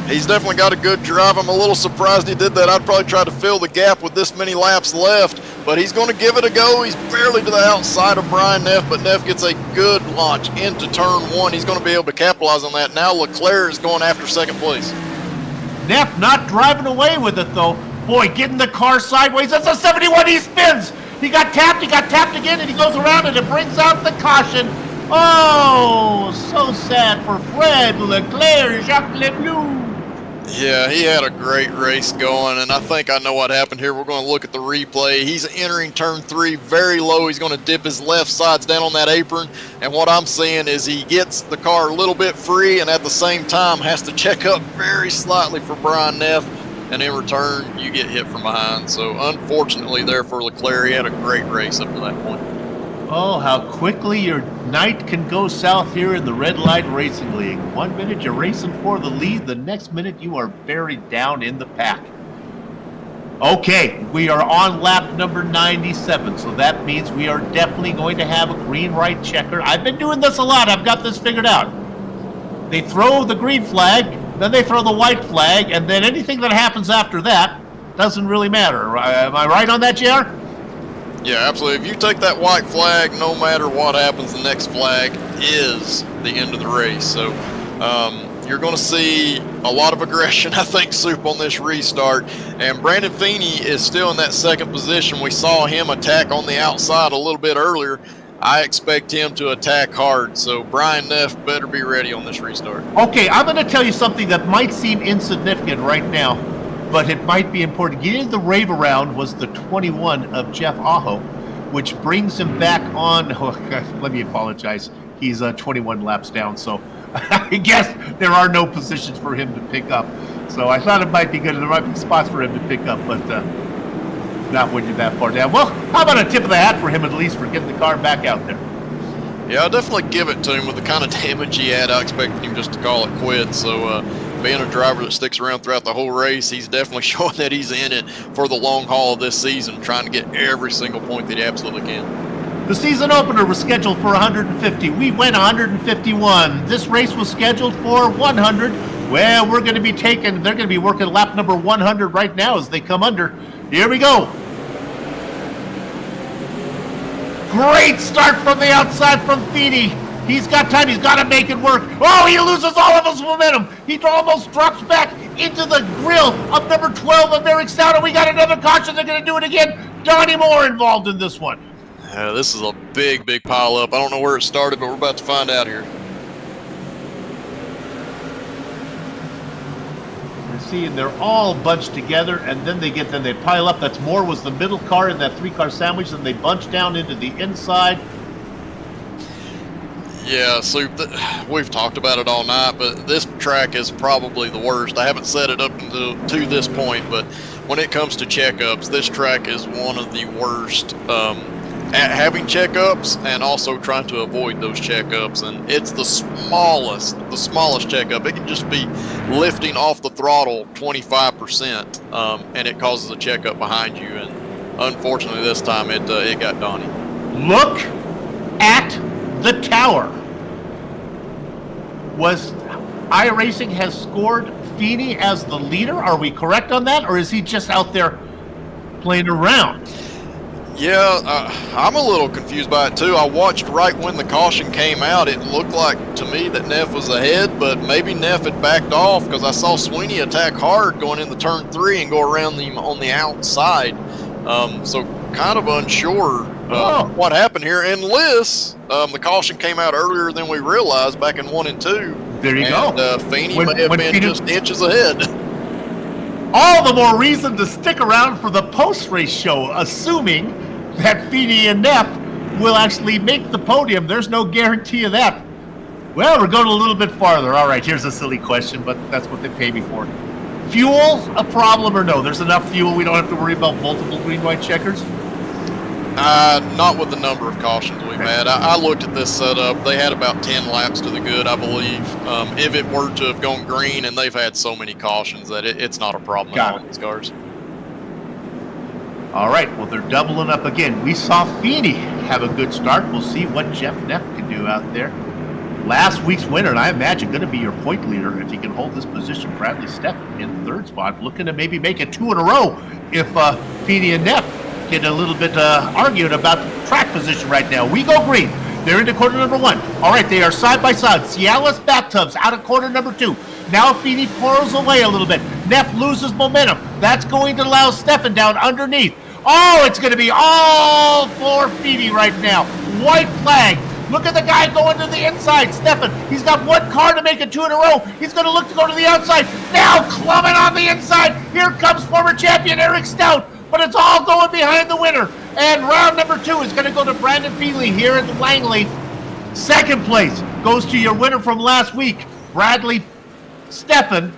He's definitely got a good drive. I'm a little surprised he did that. I'd probably try to fill the gap with this many laps left, but he's going to give it a go. He's barely to the outside of Brian Neff, but Neff gets a good launch into turn 1. He's going to be able to capitalize on that. Now Leclerc is going after second place. Neff not driving away with it, though. Boy, getting the car sideways. That's a 71. He spins. He got tapped again, and he goes around, and it brings out the caution. Oh, so sad for Fred Leclerc, Jacques Leblou. Yeah, he had a great race going, and I think I know what happened here. We're going to look at the replay. He's entering turn 3 very low. He's going to dip his left sides down on that apron, and what I'm seeing is he gets the car a little bit free and at the same time has to check up very slightly for Brian Neff, and in return, you get hit from behind. So unfortunately there for Leclerc, he had a great race up to that point. Oh, how quickly your night can go south here in the Red Light Racing League. 1 minute you're racing for the lead, the next minute you are buried down in the pack. Okay, we are on lap number 97, so that means we are definitely going to have a green right checker. I've been doing this a lot, I've got this figured out. They throw the green flag, then they throw the white flag, and then anything that happens after that doesn't really matter. Am I right on that, JR? Yeah, absolutely. If you take that white flag, no matter what happens, the next flag is the end of the race. So you're going to see a lot of aggression, I think, Soup, on this restart. And Brandon Feeney is still in that second position. We saw him attack on the outside a little bit earlier. I expect him to attack hard. So Brian Neff better be ready on this restart. Okay, I'm going to tell you something that might seem insignificant right now, but it might be important. Getting the rave around was the 21 of Jeff Aho, which brings him back on. Oh, let me apologize. He's 21 laps down, so I guess there are no positions for him to pick up. So I thought it might be good. There might be spots for him to pick up, but not when you're that far down. Well, how about a tip of the hat for him at least for getting the car back out there? Yeah, I'll definitely give it to him with the kind of damage he had. I expected him just to call it quits. So being a driver that sticks around throughout the whole race, he's definitely showing that he's in it for the long haul of this season, trying to get every single point that he absolutely can. The season opener was scheduled for 150. We went 151. This race was scheduled for 100. Well, they're going to be working lap number 100 right now as they come under. Here we go. Great start from the outside from Feeney. He's got time. He's got to make it work. Oh, he loses all of his momentum. He almost drops back into the grill of number 12 of Eric Sauter. We got another caution. They're going to do it again. Donnie Moore involved in this one. This is a big, big pile up. I don't know where it started, but we're about to find out here. See, and they're all bunched together, and then they pile up. That's Moore was the middle car in that 3-car sandwich, and they bunch down into the inside. Yeah, so we've talked about it all night, but this track is probably the worst. I haven't set it up to this point, but when it comes to checkups, this track is one of the worst at having checkups and also trying to avoid those checkups. And it's the smallest checkup. It can just be lifting off the throttle 25%, and it causes a checkup behind you. And unfortunately, this time it got Donnie. Look at the tower. Was iRacing has scored Feeney as the leader? Are we correct on that, or is he just out there playing around? Yeah, I'm a little confused by it too. I watched right when the caution came out. It looked like to me that Neff was ahead, but maybe Neff had backed off because I saw Sweeney attack hard going into turn 3 and go around him on the outside. So kind of unsure what happened here. And Liz, the caution came out earlier than we realized back in 1 and 2. There you go. Feeney may have been just inches ahead. All the more reason to stick around for the post-race show, assuming that Feeney and Neff will actually make the podium. There's no guarantee of that. Well, we're going a little bit farther. All right, here's a silly question, but that's what they pay me for. Fuel a problem or no? There's enough fuel. We don't have to worry about multiple green-white checkers? Not with the number of cautions we've had. I looked at this setup. They had about 10 laps to the good, I believe. If it were to have gone green, and they've had so many cautions that it's not a problem at all in these cars. All right, well, they're doubling up again. We saw Feeney have a good start. We'll see what Jeff Neff can do out there. Last week's winner, and I imagine going to be your point leader if he can hold this position. Bradley Steffen in third spot, looking to maybe make it 2 in a row if Feeney and Neff get a little bit arguing about track position right now. We go green. They're into corner number 1. All right, they are side by side. Cialis Bathtubs out of corner number 2. Now Feeney pulls away a little bit. Neff loses momentum. That's going to allow Steffen down underneath. Oh, it's going to be all for Feeney right now. White flag. Look at the guy going to the inside. Steffen, he's got one car to make it 2 in a row. He's going to look to go to the outside. Now clubbing on the inside. Here comes former champion Eric Stout. But it's all going behind the winner. And round number 2 is going to go to Brandon Feely here at Langley. Second place goes to your winner from last week, Bradley Steffen.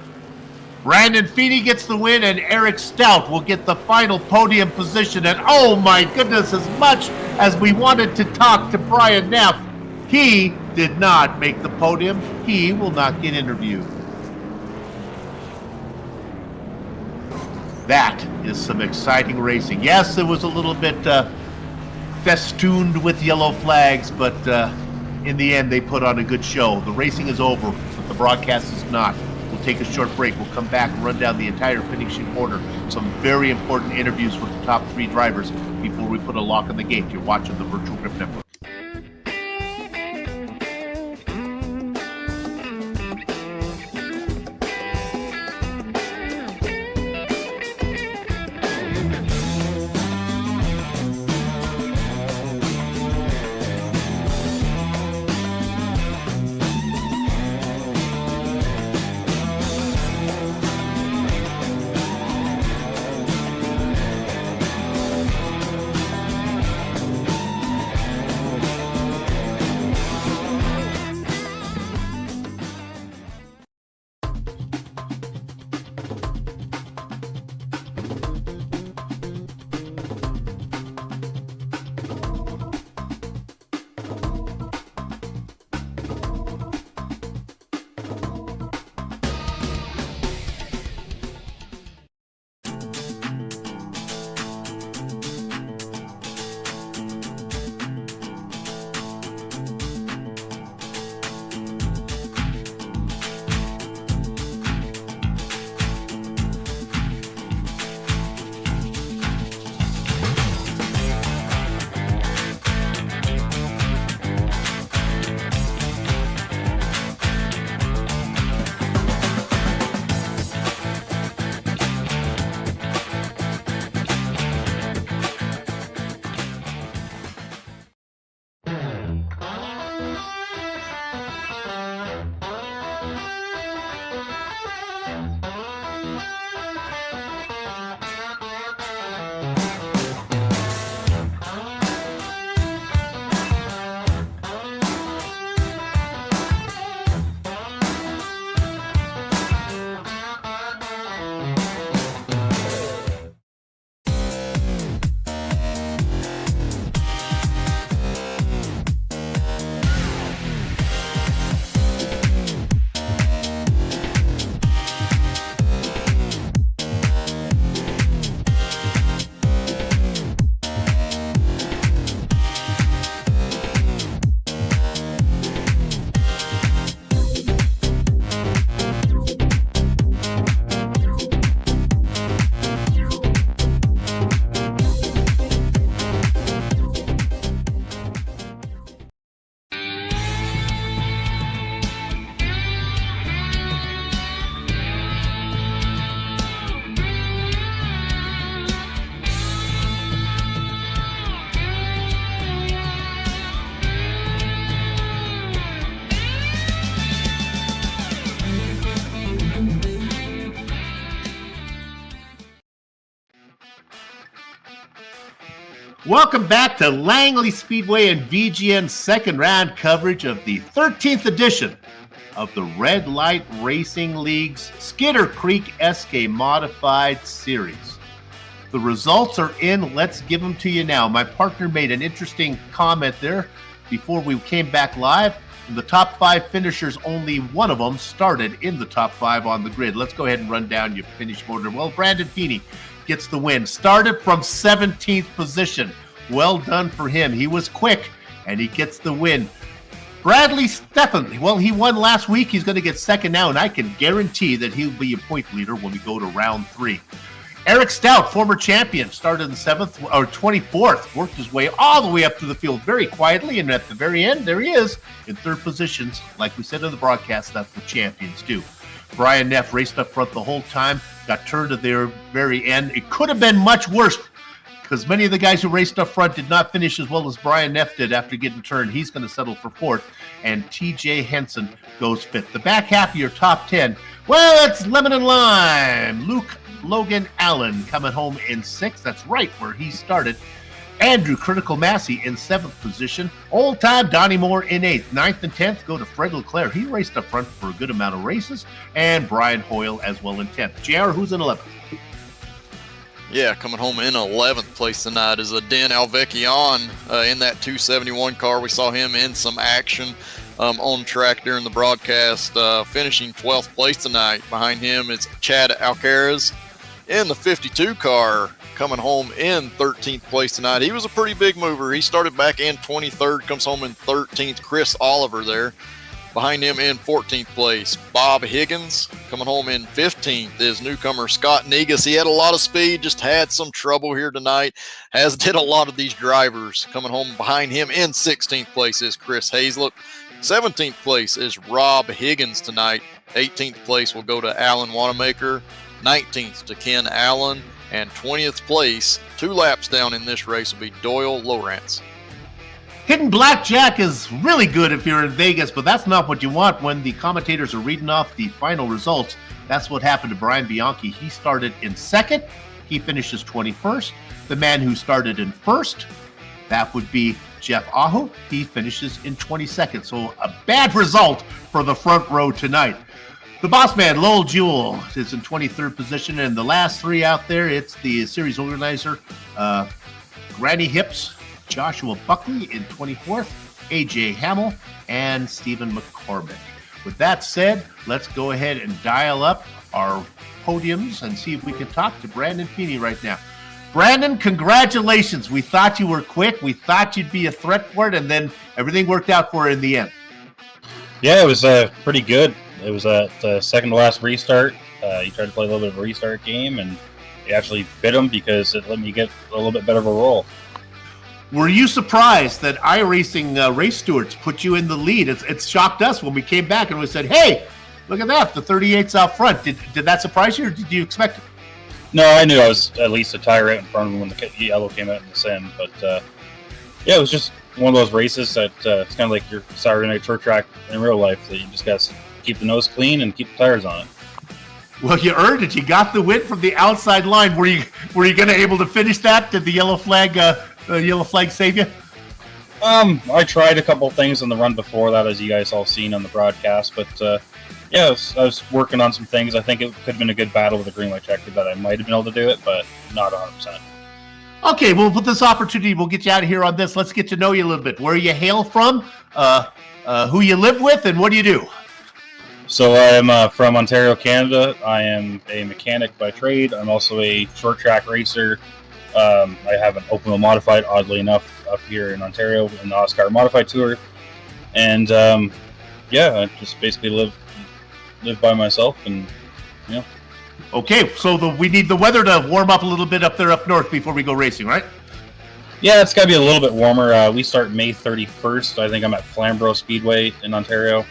Brandon Feeney gets the win, and Eric Stout will get the final podium position. And oh my goodness, as much as we wanted to talk to Brian Neff, he did not make the podium. He will not get interviewed. That is some exciting racing. Yes, it was a little bit festooned with yellow flags, but in the end, they put on a good show. The racing is over, but the broadcast is not. We'll take a short break. We'll come back and run down the entire finishing order. Some very important interviews with the top 3 drivers before we put a lock on the gate. You're watching the Virtual Grip Network. Welcome back to Langley Speedway and VGN's second round coverage of the 13th edition of the Red Light Racing League's Skitter Creek SK Modified Series. The results are in. Let's give them to you now. My partner made an interesting comment there before we came back live. In the top 5 finishers, only one of them started in the top 5 on the grid. Let's go ahead and run down your finish order. Well, Brandon Feeney gets the win. Started from 17th position. Well done for him. He was quick, and he gets the win. Bradley Stephan, well, he won last week. He's going to get second now, and I can guarantee that he'll be a point leader when we go to round 3. Eric Stout, former champion, started in 24th, worked his way all the way up to the field very quietly, and at the very end, there he is in 3rd positions. Like we said in the broadcast, that's what champions do. Brian Neff raced up front the whole time, got turned at the very end. It could have been much worse because many of the guys who raced up front did not finish as well as Brian Neff did after getting turned. He's going to settle for 4th, and TJ Henson goes 5th. The back half of your top 10, well, it's lemon and lime. Logan Allen coming home in 6th. That's right where he started. Andrew Critical Massey in 7th position. Old time Donnie Moore in 8th. 9th and 10th go to Fred Leclerc. He raced up front for a good amount of races. And Brian Hoyle as well in 10th. JR, who's in 11th? Yeah, coming home in 11th place tonight is a Dan Alvecchion in that 271 car. We saw him in some action on track during the broadcast, finishing 12th place tonight. Behind him is Chad Alcaraz in the 52 car, coming home in 13th place tonight. He was a pretty big mover. He started back in 23rd, comes home in 13th. Chris Oliver there. Behind him in 14th place, Bob Higgins. Coming home in 15th is newcomer Scott Negus. He had a lot of speed, just had some trouble here tonight, as did a lot of these drivers. Coming home behind him in 16th place is Chris Hazlett. 17th place is Rob Higgins tonight. 18th place will go to Alan Wanamaker. 19th to Ken Allen. And 20th place, 2 laps down in this race, will be Doyle Lawrence. Hidden Blackjack is really good if you're in Vegas, but that's not what you want when the commentators are reading off the final results. That's what happened to Brian Bianchi. He started in 2nd. He finishes 21st. The man who started in 1st, that would be Jeff Aho. He finishes in 22nd. So a bad result for the front row tonight. The boss man, Lowell Jewell, is in 23rd position. And the last 3 out there, it's the series organizer, Granny Hips, Joshua Buckley in 24th, AJ Hamill, and Stephen McCormick. With that said, let's go ahead and dial up our podiums and see if we can talk to Brandon Feeney right now. Brandon, congratulations. We thought you were quick. We thought you'd be a threat for it, and then everything worked out for you in the end. Yeah, it was pretty good. It was a second to last restart. You tried to play a little bit of a restart game, and it actually bit him because it let me get a little bit better of a roll. Were you surprised that iRacing race stewards put you in the lead? It shocked us when we came back and we said, hey, look at that, the 38's out front. Did that surprise you, or did you expect it? No, I knew I was at least a tire out in front of him when the yellow came out in the sim. But, yeah, it was just one of those races that it's kind of like your Saturday night short track in real life, that you just got to keep the nose clean and keep the tires on it. Well, you earned it. You got the win from the outside line. Were you going to able to finish that? Did the yellow flag save you? I tried a couple things on the run before that, as you guys all seen on the broadcast, but yeah, I was working on some things. I think it could have been a good battle with a green light checker that I might have been able to do it, but not 100%. Okay, well, with this opportunity, we'll get you out of here on this. Let's get to know you a little bit. Where you hail from, who you live with, and what do you do? So I am from Ontario, Canada. I am a mechanic by trade. I'm also a short track racer. I have an open wheel modified, oddly enough, up here in Ontario in the Oscar Modified Tour. And yeah, I just basically live by myself, and you know. Okay, so we need the weather to warm up a little bit up there up north before we go racing, right? Yeah, it's got to be a little bit warmer. We start May 31st. I think I'm at Flamborough Speedway in Ontario.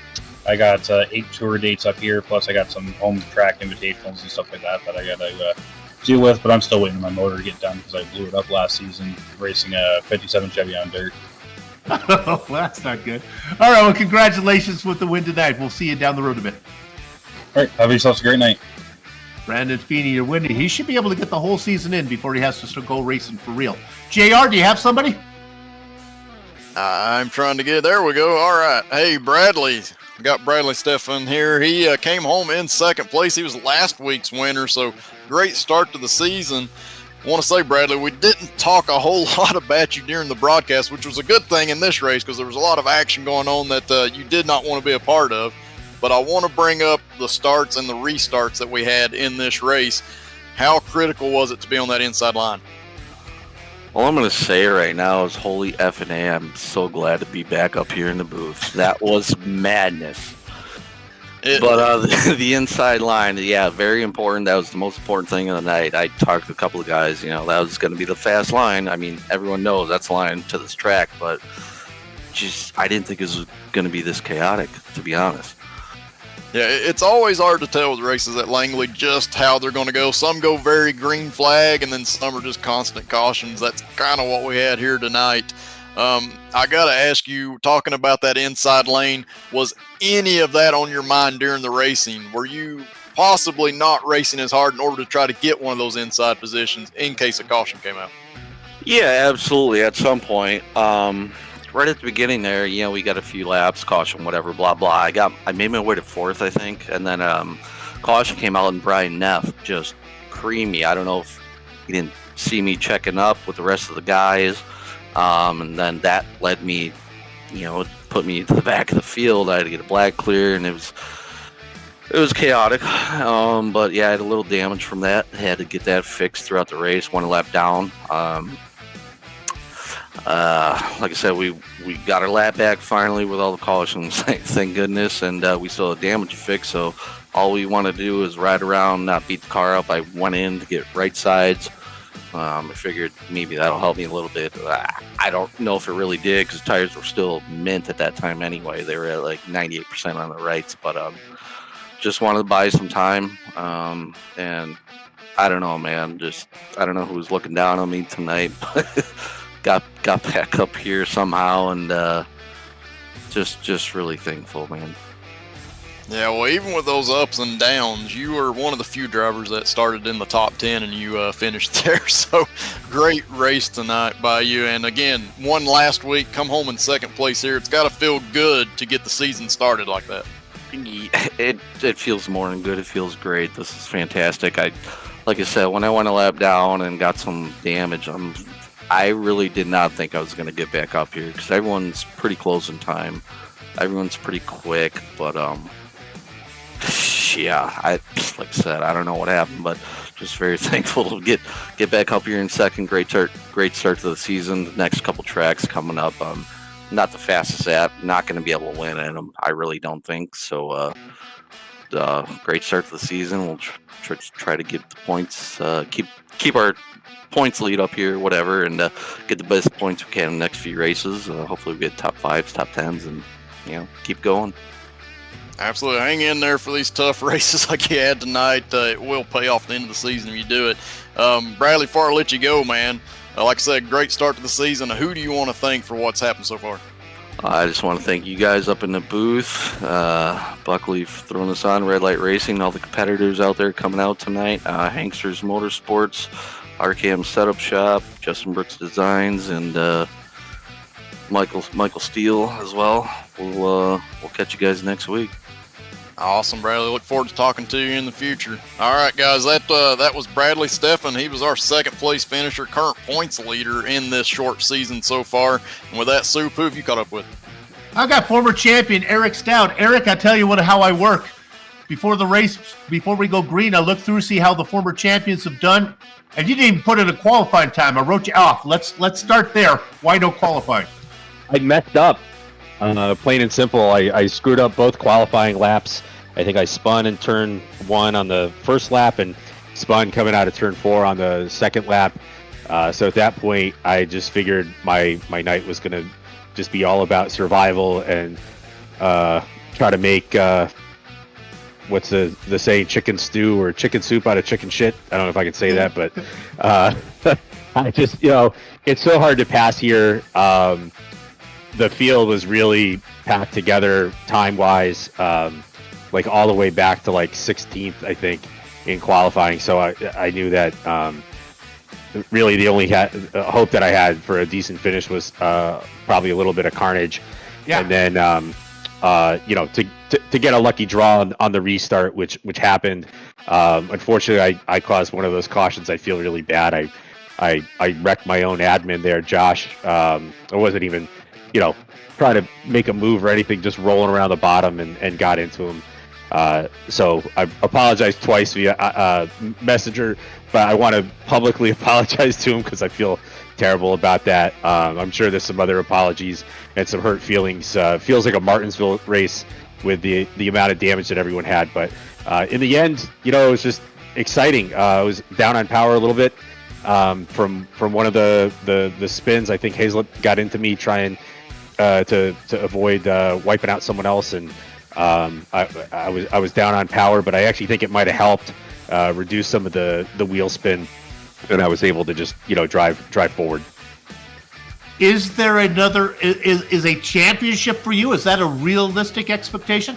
I got 8 tour dates up here, plus I got some home track invitationals and stuff like that I got to deal with, but I'm still waiting for my motor to get done because I blew it up last season racing a 57 Chevy on dirt. Well, that's not good. All right, well, congratulations with the win tonight. We'll see you down the road a bit. All right, have yourselves a great night. Brandon Feeney, you're winning. He should be able to get the whole season in before he has to go racing for real. JR, do you have somebody? I'm trying to get, there we go. All right. Hey, Bradley. Got Bradley Stephan here. He came home in second place. He was last week's winner, so great start to the season. I want to say, Bradley, we didn't talk a whole lot about you during the broadcast, which was a good thing in this race because there was a lot of action going on that you did not want to be a part of. But I want to bring up the starts and the restarts that we had in this race. How critical was it to be on that inside line? All I'm going to say right now is holy F&A, I'm so glad to be back up here in the booth. That was madness. But the inside line, yeah, very important. That was the most important thing of the night. I talked to a couple of guys, that was going to be the fast line. I mean, everyone knows that's the line to this track, but just I didn't think it was going to be this chaotic, to be honest. Yeah, it's always hard to tell with races at Langley just how they're going to go. Some go very green flag, and then some are just constant cautions. That's kind of what we had here tonight. I got to ask you, talking about that inside lane, was any of that on your mind during the racing? Were you possibly not racing as hard in order to try to get one of those inside positions in case a caution came out? Yeah, absolutely. At some point, right at the beginning there, we got a few laps, caution, whatever, blah, blah. I made my way to fourth, I think. And then caution came out and Brian Neff just creamed me. I don't know if he didn't see me checking up with the rest of the guys. And then that led me, put me to the back of the field. I had to get a black clear, and it was chaotic. But yeah, I had a little damage from that. I had to get that fixed throughout the race, one lap down. Like I said, we got our lap back finally with all the cautions, thank goodness, and we still had damage to fix. So all we want to do is ride around, not beat the car up. I went in to get right sides. I figured maybe that'll help me a little bit. I don't know if it really did because tires were still mint at that time anyway. They were at like 98% on the rights, but just wanted to buy some time. And I don't know, man. I don't know who was looking down on me tonight. got back up here somehow, and just really thankful, man. Yeah, well, even with those ups and downs, you were one of the few drivers that started in the top 10 and you finished there. So great race tonight by you. And again, won last week, come home in second place here. It's got to feel good to get the season started like that. It feels more than good. It feels great. This is fantastic. Like I said, when I went a lap down and got some damage, I really did not think I was going to get back up here because everyone's pretty close in time. Everyone's pretty quick, but yeah, like I said, I don't know what happened, but just very thankful to get back up here in second. Great start to the season. The next couple tracks coming up, not the fastest at, not going to be able to win in them. I really don't think so. Great start to the season. We'll try to get the points, keep our points lead up here, whatever, and get the best points we can in the next few races. Hopefully we get top 5s, top 10s, and keep going. Absolutely. Hang in there for these tough races like you had tonight. It will pay off at the end of the season if you do it. Bradley, before I let you go, man, like I said, great start to the season. Who do you want to thank for what's happened so far? I just want to thank you guys up in the booth, Buckley for throwing us on, Red Light Racing, all the competitors out there coming out tonight, Hanksters Motorsports, RKM Setup Shop, Justin Brooks Designs, and Michael Steele as well. We'll catch you guys next week. Awesome, Bradley. Look forward to talking to you in the future. All right, guys, that was Bradley Steffen. He was our second place finisher, current points leader in this short season so far. And with that, Sue, who have you caught up with? I got former champion Eric Stout. Eric, I tell you how I work. Before the race, before we go green, I look through, see how the former champions have done. And you didn't even put in a qualifying time. I wrote you off. Let's start there. Why no qualifying? I messed up. Plain and simple. I screwed up both qualifying laps. I think I spun in turn 1 on the first lap and spun coming out of turn 4 on the second lap. So at that point, I just figured my night was going to just be all about survival and try to make what's the saying, chicken stew or chicken soup out of chicken shit. I don't know if I can say that, but I just, it's so hard to pass here. The field was really packed together time-wise, like all the way back to like 16th, I think, in qualifying. So I knew that really the only hope that I had for a decent finish was probably a little bit of carnage. Yeah. And then, to get a lucky draw on the restart, which happened. Unfortunately, I caused one of those cautions. I feel really bad. I I wrecked my own admin there, Josh. I wasn't even, trying to make a move or anything, just rolling around the bottom and got into him. So I apologized twice via Messenger, but I want to publicly apologize to him because I feel terrible about that. I'm sure there's some other apologies and some hurt feelings. Feels like a Martinsville race with the amount of damage that everyone had. But in the end, it was just exciting. I was down on power a little bit from one of the spins. I think Hazlett got into me trying to avoid wiping out someone else, and I was down on power, but I actually think it might have helped reduce some of the wheel spin, and I was able to just drive forward. Is there another? Is a championship for you? Is that a realistic expectation?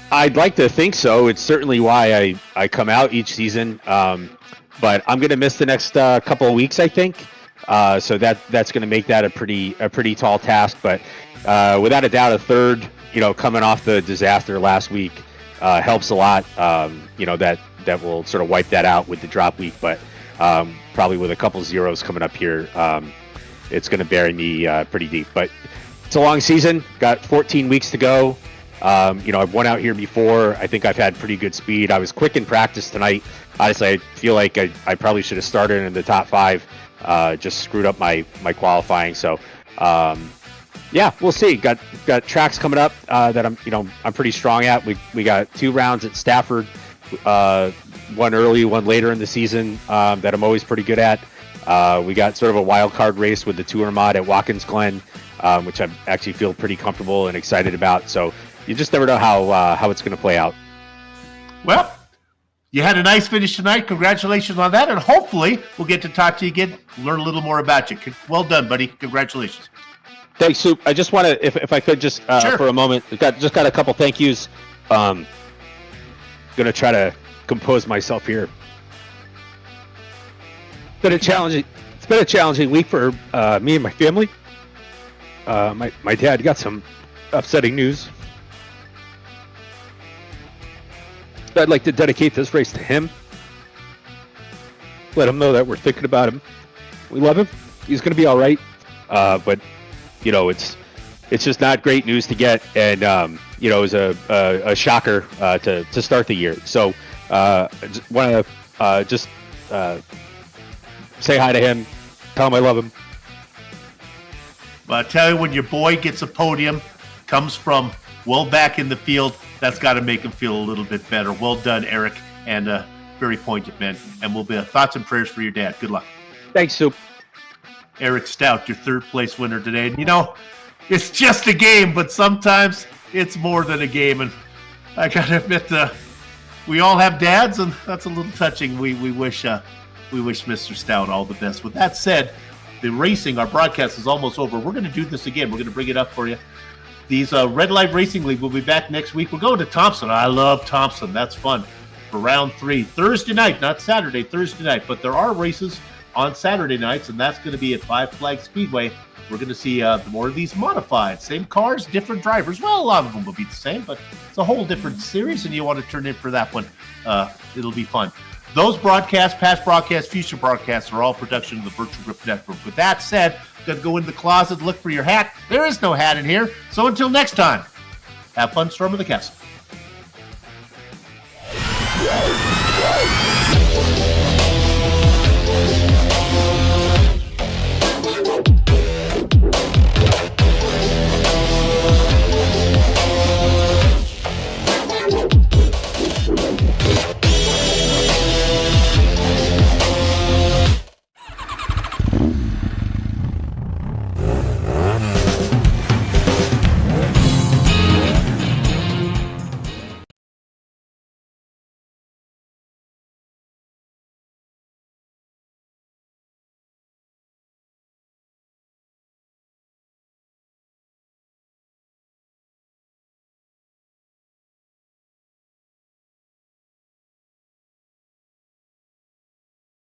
I'd like to think so. It's certainly why I come out each season. But I'm going to miss the next couple of weeks, I think. So that's going to make that a pretty tall task. But without a doubt, a third, coming off the disaster last week helps a lot. That will sort of wipe that out with the drop week. But probably with a couple zeros coming up here, it's going to bury me pretty deep. But it's a long season. Got 14 weeks to go. I've won out here before. I think I've had pretty good speed. I was quick in practice tonight. Honestly, I feel like I probably should have started in the top 5. Just screwed up my qualifying. So, we'll see. Got tracks coming up that I'm pretty strong at. We got 2 rounds at Stafford, one early, one later in the season that I'm always pretty good at. We got sort of a wild card race with the Tour Mod at Watkins Glen, which I actually feel pretty comfortable and excited about. So you just never know how it's going to play out. Well, you had a nice finish tonight. Congratulations on that, and hopefully we'll get to talk to you again, learn a little more about you. Well done, buddy. Congratulations. Thanks, Soup. I just want to, if I could, just Sure. for a moment, got a couple thank yous. Going to try to compose myself here. It's been a challenging week for me and my family. My dad got some upsetting news. I'd like to dedicate this race to him. Let him know that we're thinking about him. We love him. He's going to be all right. But it's just not great news to get, and it was a shocker to start the year. So I want to just say hi to him, tell him I love him. Well, I tell you, when your boy gets a podium, comes from well back in the field, that's got to make him feel a little bit better. Well done, Eric, and very pointed, man. And we'll be thoughts and prayers for your dad. Good luck. Thanks, Soup. Eric Stout, your 3rd place winner today. And it's just a game, but sometimes it's more than a game. And I got to admit, we all have dads, and that's a little touching. We wish Mr. Stout all the best. With that said, the racing, our broadcast is almost over. We're going to do this again. We're going to bring it up for you. These Red Light Racing League will be back next week. We're going to Thompson. I love Thompson. That's fun. For round 3, Thursday night, not Saturday, Thursday night. But there are races on Saturday nights, and that's going to be at Five Flag Speedway. We're going to see more of these modified. Same cars, different drivers. Well, a lot of them will be the same, but it's a whole different series, and you want to turn in for that one. It'll be fun. Those broadcasts, past broadcasts, future broadcasts, are all production of the Virtual Grip Network. With that said, got to go into the closet, look for your hat. There is no hat in here. So until next time, have fun storming the castle.